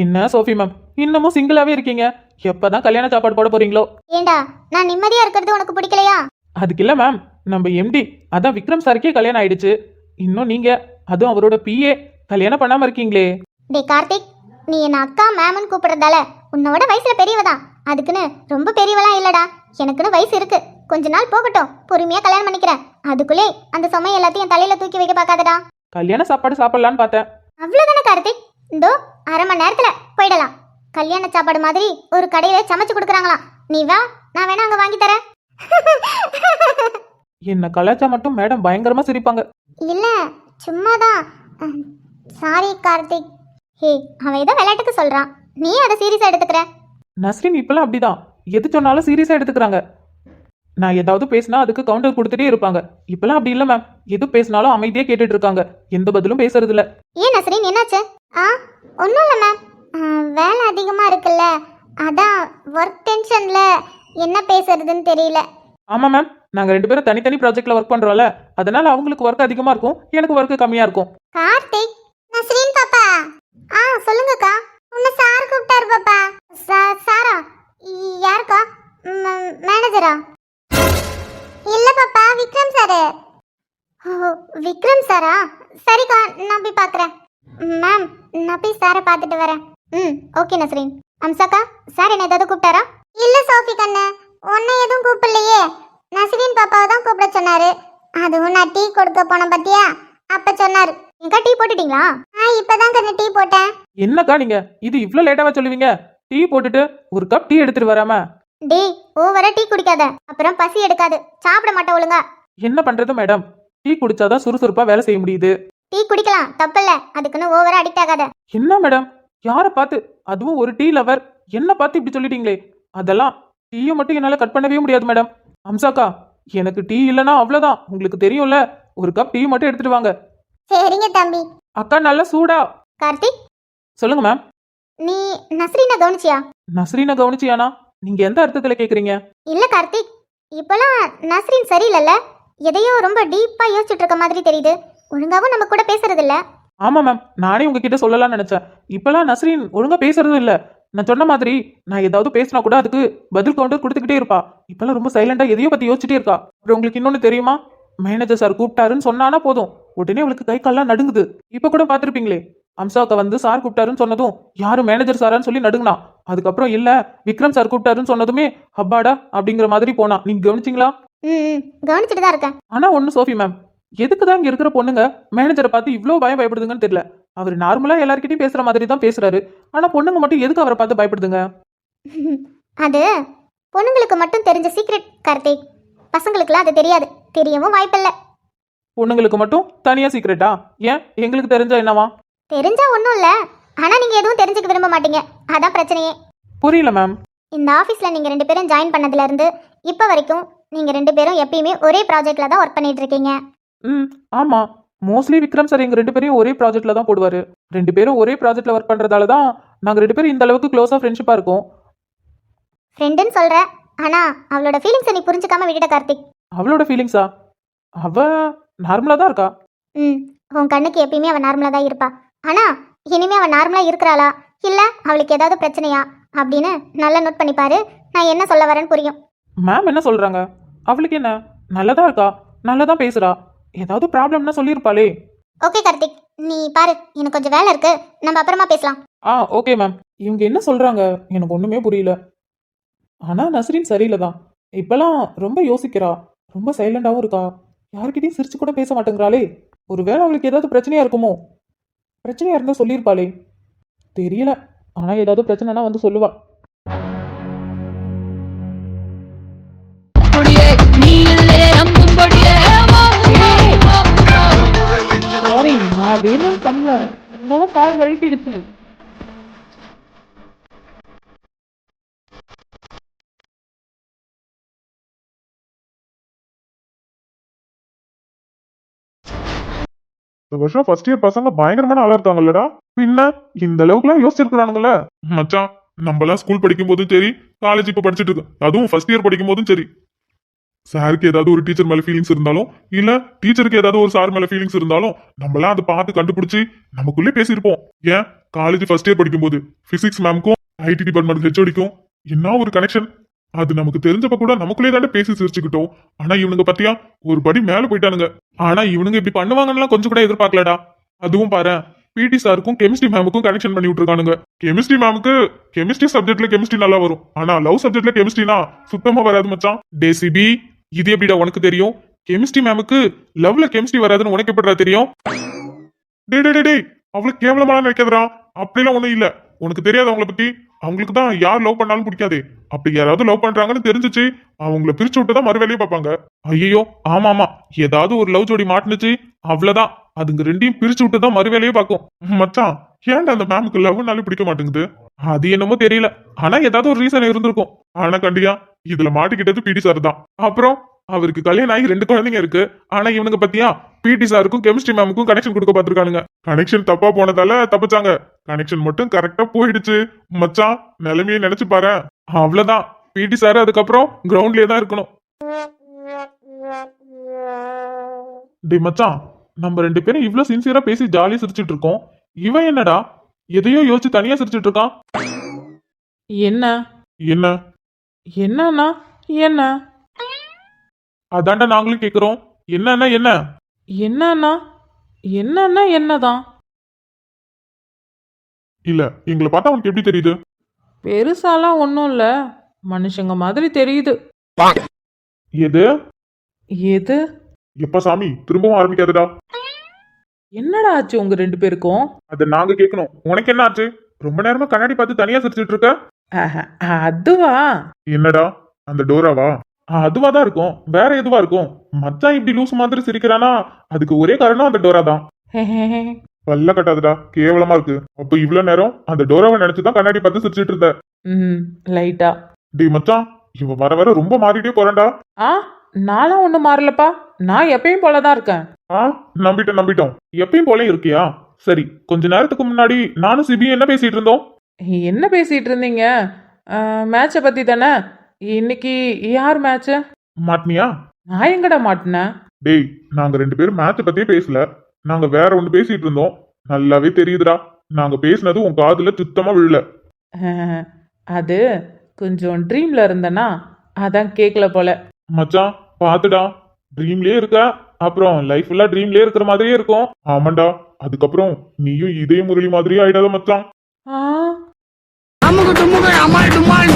என்ன சோஃபி மேம், இன்னமும் சிங்கிளாவே இருக்கீங்க? எப்பதான் கல்யாண சாப்பாடு போட போறீங்களோ?
ஏண்டா, நான் நிம்மதியா இருக்கிறது உனக்கு பிடிக்கலையா?
அதுக்கு இல்ல மேம், நம்ம எம்டி அதான் விக்ரம் சாருக்கே கல்யாணம் ஆயிடுச்சு. இன்னும் நீங்க, அதுவும் அவரோட பிஏ கல்யாணம் பண்ணாம இருக்கீங்களே.
டே கார்த்திக், நீ என்ன அக்கா மேம்னு கூப்பிடுறதால உன்னோட வயசுல பெரியவதான். அதுக்குன்னு ரொம்ப பெரியவலாம் இல்லடா. எனக்குன்னு வயசு இருக்கு. கொஞ்ச நாள் போகட்டும், பொறுமையா கல்யாணம் பண்ணிக்கிறேன். அதுக்குள்ளே அந்த சுமை எல்லாத்தையும் என் தலையில தூக்கி வைக்க பார்க்காதடா.
கல்யாண சாப்பாடு சாப்பிடலான்னு பார்த்தேன்.
அவ்வளவுதானே கார்த்திக்? இந்தோ அரை மணி நேரத்துல போயிடலாம். கல்யாண சாப்பாடு மாதிரி ஒரு கடையில சமைச்சு கொடுக்குறாங்களாம். நீ வா, நான் வேணா அங்க வாங்கி தரேன்.
என்ன கலாச்சா மட்டும் மேடம் பயங்கரமா சிரிப்பாங்க.
இல்ல, சும்மாதான். சாரி கார்த்திக். ஹே, அவன் ஏதோ விளையாட்டுக்கு சொல்றான், நீ அதை சீரியஸா எடுத்துக்கிற.
நஸ்ரின் இப்பெல்லாம் அப்படிதான், எது சொன்னாலும் சீரியஸா எடுத்துக்கிறாங்க. நான் ஏதாவது பேசினா அதுக்கு கவுண்டர் கொடுத்துட்டே இருப்பாங்க. இப்பெல்லாம் அப்படி இல்ல மேம், எது பேசினாலும் அமைதியா கேட்டுட்டு இருக்காங்க, எந்த பதிலும் பேசுறது இல்ல.
ஏன் நஸ்ரின், என்னாச்சு? ஒன்றும் இல்லை மேம். வேலை அதிகமா இருக்குல்ல, அதான் ஒர்க் டென்ஷன்ல என்ன பேசுறதுன்னு தெரியல.
ஆமா மேம், நாங்க 2 பேரும் தனித்தனி ப்ராஜெக்ட்ல ஒர்க் பண்றோம்ல, அதனால அவங்களுக்கு ஒர்க் அதிகமா இருக்கும், எனக்கு ஒர்க் கம்மியா இருக்கும்.
கார்த்திக், நஸ்ரின் பாப்பா. சொல்லுங்கக்கா. உன்னை சார் கூப்பிட்டாரு பாப்பா. சாரா? யாருக்கா? மேனேஜரா? இல்ல பாப்பா, விக்ரம் சாரு. ஓ, விக்ரம் சாரா? சரிக்கா, நான் போய் பார்க்குறேன். மேம், நான் போய் சாரை பார்த்துட்டு வரேன். ஓகே நஸ்ரின். அம்சாக்கா, சார் என்ன ஏதாவது கூப்பிட்டாரா? இல்ல சோஃபி கண்ணு, உன்னை எதுவும் கூப்பிடலையே. நஸ்ரின் பாப்பாவை தான் கூப்பிட சொன்னாரு. அதுவும் நான் டீ கொடுக்க போனேன் பத்தியா, அப்ப சொன்னாரு. எங்க டீ போட்டுட்டீங்களா? இப்பதான் கண்ணு டீ போட்டேன்.
என்னக்கா நீங்க இது இவ்ளோ லேட்டாவா சொல்லுவீங்க? டீ போட்டுட்டு ஒரு கப் டீ எடுத்துட்டு வராம?
டேய், ஓவரா டீ குடிக்காத, அப்புறம் பசி எடுக்காது, சாப்பிட மாட்டேன் ஒழுங்கா.
என்ன பண்றது மேடம், டீ குடிச்சாதான் சுறுசுறுப்பா வேலை செய்ய முடியுது.
டீ குடிக்கலாம், தப்பில்ல, அதுக்குன்னு ஓவரா அடிக்ட் ஆகாத.
என்ன மேடம், யாரை பார்த்து, அதுவும் ஒரு டீ லவர், என்ன பார்த்து இப்படி சொல்லிட்டீங்களே. அதெல்லாம் டீயை மட்டும் என்னால கட் பண்ணவே முடியாது மேடம். அம்சாக்கா, எனக்கு டீ இல்லைன்னா அவ்வளவுதான், உங்களுக்கு தெரியும்ல. ஒரு கப் டீ மட்டும் எடுத்துட்டு வாங்க.
சரிங்க தம்பி.
அக்கா நல்லா சூடா.
கார்த்திக்,
சொல்லுங்க மேம்.
நீ நஸ்ரீனை கவனிச்சியா?
நஸ்ரீனை கவனிச்சியானா? நீங்க எந்த அர்த்தத்துல கேக்குறீங்க?
இல்ல கார்த்திக், இப்பெல்லாம் நஸ்ரீன் சரியில்லைல்ல, எதையோ ரொம்ப டீப்பா யோசிச்சுட்டு இருக்க மாதிரி தெரியுது. ஒழுங்காவும் நம்ம கூட பேசுறது இல்ல.
ஆமா மேம், நானே உங்ககிட்ட சொல்லலாம்னு நினைச்சேன். இப்பெல்லாம் நஸ்ரீன் ஒழுங்கா பேசுறதும் இல்ல. நான் சொன்ன மாதிரி நான் ஏதாவது பேசினா கூட அதுக்கு பதில் கவுண்டர் கொடுத்துக்கிட்டே இருப்பா. இப்பெல்லாம் ரொம்ப சைலண்டா எதையோ பத்தி யோசிச்சுட்டே இருக்கா. அப்புறம் உங்களுக்கு இன்னொன்னு தெரியுமா, மேனேஜர் சார் கூப்பிட்டாருன்னு சொன்னானா போதும், உடனே அவளுக்கு கை கால்லாம் நடுங்குது. இப்ப கூட பாத்திருப்பீங்களே, அம்சாவுக்கு சார் கூப்பிட்டாருன்னு சொன்னதும் யாரும் மேனேஜர் சாரான்னு சொல்லி நடுங்கினா. அதுக்கப்புறம் இல்ல விக்ரம் சார் கூப்பிட்டாருன்னு சொன்னதுமே ஹப்பாடா அப்படிங்கிற மாதிரி போனா. நீங்க கவனிச்சிங்களா?
கவனிச்சுட்டு தான் இருக்கேன்.
ஆனா ஒண்ணு சோஃபி மேம், எதுக்குதான் இங்க இருக்கிற பொண்ணுங்க மேனேஜரை பார்த்து இவ்வளவு பயப்படுதுங்கன்னு தெரியல. அவர் நார்மலா எல்லார்கிட்டயும் பேசுற மாதிரி தான் பேசுறாரு. ஆனா பொண்ணுங்க மட்டும் எதுக்கு அவரை பார்த்து பயப்படுதுங்க?
அது பொண்ணுங்களுக்கு மட்டும் தெரிஞ்ச சீக்ரெட் கார்த்திக். பசங்களுக்குலாம் அது தெரியாது, தெரியவும் வாய்ப்பில்லை.
பொண்ணுங்களுக்கு மட்டும் தனியா சீக்ரெட்டா? ஏன் எங்களுக்கு தெரிஞ்சா என்னவா?
தெரிஞ்சா ஒன்றும் இல்லை, ஆனா நீங்க எதுவும் தெரிஞ்சுக்க விரும்ப மாட்டீங்க, அதான் பிரச்சனையே.
புரியல மேம்.
இந்த ஆஃபீஸில் நீங்கள் 2 பேரும் ஜாயின் பண்ணதுல இருந்து இப்போ வரைக்கும் நீங்கள் 2 பேரும் எப்பயுமே ஒரே ப்ராஜெக்டில் தான் ஒர்க் பண்ணிட்டு இருக்கீங்க.
ஆமா, மோஸ்ட்லி விக்ரம் சார் எங்க 2 பேரையும் ஒரே ப்ராஜெக்ட்ல தான் போடுவாரு. 2 பேரும் ஒரே ப்ராஜெக்ட்ல ஒர்க் பண்றதால தான் நாங்க 2 பேரும் இந்த அளவுக்கு க்ளோஸா ஃப்ரெண்ட்ஷிப்பா இருக்கோம்.
ஃப்ரெண்டுன்னு சொல்ற, ஆனா அவளோட ஃபீலிங்ஸை நீ புரிஞ்சுக்காம விட்டுட்ட கார்த்திக்.
அவளோட ஃபீலிங்ஸா? அவ நார்மலா தான் இருக்கா.
உன் கண்ணுக்கு எப்பயுமே அவன் நார்மலா தான் இருப்பா. ஆனா இனிமே அவன் நார்மலா இருக்கிறாளா இல்ல அவளுக்கு ஏதாவது பிரச்சனையா அப்படின்னு நல்லா நோட் பண்ணி பாரு. நான் என்ன சொல்ல வரேன்னு புரியும்.
மேம் என்ன சொல்றாங்க? அவளுக்கு என்ன, நல்லதா இருக்கா, நல்லதா பேசுறா. ஏதாவது ப்ராப்ளம்னா சொல்லியிருப்பாளே.
ஓகே கார்த்திக், நீ பாரு, எனக்கு கொஞ்சம் வேலை இருக்கு, நம்ம அப்புறமா பேசலாம்.
Okay ma'am. இவங்க என்ன சொல்றாங்க எனக்கு ஒண்ணுமே புரியல. ஆனா நஸ்ரீன் சரியில்லை தான். இப்பெல்லாம் ரொம்ப யோசிக்கிறா, ரொம்ப சைலண்டாவும் இருக்கா, யாருக்கிட்டையும் சிரிச்சு கூட பேச மாட்டேங்கிறாளே. ஒருவேளை அவளுக்கு ஏதாவது பிரச்சனையா இருக்குமோ? பிரச்சனையா இருந்தா சொல்லியிருப்பாளே, தெரியல. ஆனா ஏதாவது பிரச்சனைனா வந்து சொல்லுவா. நான் வேணும் பண்ண கால் வழிக்கிடுச்சு.
இந்த வருஷம் ஃபர்ஸ்ட் இயர் பசங்க பயங்கரமான ஆளா இருக்காங்கல்லடா. பின்ன இந்த அளவுக்குலாம் யோசிச்சிருக்கானுங்களே. மச்சான், நம்மலாம் ஸ்கூல் படிக்கும் போதும் சரி, காலேஜ் இப்ப படிச்சுட்டு இருக்கு, அதுவும் ஃபர்ஸ்ட் இயர் படிக்கும் போதும் சரி, சாருக்கு ஏதாவது ஒரு டீச்சர் மேல ஃபீலிங்ஸ் இருந்தாலும், இல்ல டீச்சருக்கு ஏதாவது ஒரு சார் மேல ஃபீலிங்ஸ் இருந்தாலும், நம்மளாம் அதை பார்த்து கண்டுபிடிச்சு நமக்குள்ளே பேசியிருப்போம். ஏன் காலேஜ் ஃபர்ஸ்ட் இயர் படிக்கும் போது பிசிக்ஸ் மேம்க்கும் ஐடி டிபார்ட்மெண்ட் ஹெச்ஓடிக்கும் என்ன ஒரு கனெக்ஷன். அது நமக்கு தெரிஞ்சப்ப கூட நமக்குள்ளே தானே பேசி சிரிச்சுக்கிட்டோம். ஆனா இவனுங்க பத்தியா ஒரு படி மேல போயிட்டானுங்க. ஆனா இவனுங்க இப்படி பண்ணுவாங்கன்னு கொஞ்சம் கூட எதிர்பார்க்கலடா. அதுவும் பாரு, பிடி சாருக்கும் கெமிஸ்ட்ரி மேமுக்கும் கனெக்ஷன் பண்ணி விட்டுருக்கானுங்க. கெமிஸ்ட்ரி மேமுக்கு கெமிஸ்ட்ரி சப்ஜெக்ட்ல கெமிஸ்ட்ரி நல்லா வரும், ஆனா லவ் சப்ஜெக்ட்ல கெமிஸ்ட்ரினா சுத்தமா வராது மச்சான். டே சிபி, இது எப்படிடா உனக்கு தெரியும்? கெமிஸ்ட்ரி மேமுக்கு லவ்ல கெமிஸ்ட்ரி வராதுன்னு உனக்கு எப்படிடா தெரியும்? டே டே டே, அவளுக்கு கேவலமான நினைக்காதடா. அப்படிலாம் ஒண்ணும் இல்ல. உனக்கு தெரியாது அவங்கள பத்தி. அவங்களுக்கு தான் யார் லவ் பண்ணாலும் பிடிக்காது. அப்படி யாராவது லவ் பண்றாங்கன்னு தெரிஞ்சுச்சு, அவங்கள பிரிச்சு விட்டு தான் மறு வேலையை பார்ப்பாங்க. ஐயோ, ஆமா ஆமா, ஏதாவது ஒரு லவ் ஜோடி மாட்டுனுச்சு, அவ்வளவுதான், அதுங்க ரெண்டையும் பிரிச்சு விட்டு தான் மறு வேலையை பார்க்கும். மச்சான், ஏன்டா அந்த மேமுக்கு லவ்னாலும் பிடிக்க மாட்டேங்குது? அது என்னமோ தெரியல. ஆனா ஏதாவது ஒரு ரீசன் இருந்திருக்கும். ஆனா கண்டியா இதுல மாட்டிக்கிட்டது பிடி சார் தான். அப்புறம் அவருக்கு கல்யாணம் ஆகி 2 குழந்தைங்க இருக்கு. ஆனா இவனுங்க பத்தியா பிடி சாருக்கும் கெமிஸ்ட்ரி மேமுக்கும் கனெக்ஷன் கொடுக்க பாத்துருக்கானுங்க. கனெக்ஷன் தப்பா போனதால தப்பிச்சாங்க. கனெக்ஷன் மட்டும் கரெக்டா போயிடுச்சு. மச்சான், நிலைமையை நினைச்சு பாரு. அவ்வளவுதான், பிடி சார் அதுக்கப்புறம் கிரவுண்ட்லயே தான் இருக்கணும். டேய் மச்சான், நம்ம 2 பேரும் இவ்ளோ சின்சியரா பேசி ஜாலியா சிரிச்சிட்டு இருக்கோம். இவன் என்னடா எதையோ யோசிச்சு தனியா சிரிச்சிட்டு இருக்கான்.
என்ன
என்ன?
என்னண்ணா? என்ன
அதான்டா நாங்களும் கேக்குறோம். என்னன்னா என்ன?
என்னண்ணா? என்னன்னா என்னதான்?
இல்ல, எங்களை பார்த்தா உனக்கு எப்படி தெரியுது?
பெருசாலாம் ஒன்றும் இல்லை, மனுஷங்க மாதிரி தெரியுது.
எது?
எது?
எப்ப சாமி, திரும்பவும் ஆரம்பிக்காதடா.
என்னடா ஆச்சு உங்க 2 பேருக்கும்?
அத நாங்க கேட்கணும். உனக்கு என்ன ஆச்சு? ரொம்ப நேரமா கண்ணாடி பார்த்து தனியா சிரிச்சிட்டு இருக்க.
ஆஹா, அதுவா?
என்னடா, அந்த டோராவா? அதுவா தான் இருக்கும், வேற எதுவா இருக்கும்? மச்சான் இப்படி லூஸ் மாதிரி சிரிக்கிறானா, அதுக்கு ஒரே காரணம் அந்த டோரா தான். பல்ல கட்டாதடா, கேவலமா இருக்கு. அப்ப இவ்வளவு நேரம் அந்த டோராவை நினைச்சுதான் கண்ணாடி பார்த்து சிரிச்சிட்டு இருந்த.
லைட்டா.
டேய் மச்சான், இவன் வர வர ரொம்ப மாறிட்டே போறான்டா.
நானும் ஒன்றும் மாறலப்பா, நான் எப்பயும் போலதான் இருக்கேன்.
நம்பிட்டோம். எப்பயும் போல இருக்கியா? சரி, கொஞ்ச நேரத்துக்கு முன்னாடி நானும் சிபியும் என்ன பேசிட்டு இருந்தோம்?
என்ன பேசிட்டு இருந்தீங்க? மேட்சை பத்தி தானே. இன்னைக்கு யார் மேட்ச்?
மாட்டினியா?
நான் எங்கடா மாட்டினேன்?
டேய், நாங்க 2 பேரும் மேட்ச பத்தியே பேசல, நாங்க வேற ஒண்ணு பேசிட்டு இருந்தோம். நல்லாவே தெரியுதுடா, நாங்க பேசினது உன் காதுல சுத்தமா விழல.
அது கொஞ்சம் ட்ரீம்ல இருந்தனா, அதான் கேட்கல போல.
மச்சான் பாத்துடா, ட்ரீம்லயே இருக்க, அப்புறம் லைஃப் ஃபுல்லா ட்ரீம்லயே இருக்கிற மாதிரியே இருக்கும். ஆமாண்டா, அதுக்கப்புறம் நீயும் இதே முரளி மாதிரியே ஆயிடாத மச்சான்.
அம்முக்கு டும்முக்கு அம்மாள் டும்மாள்.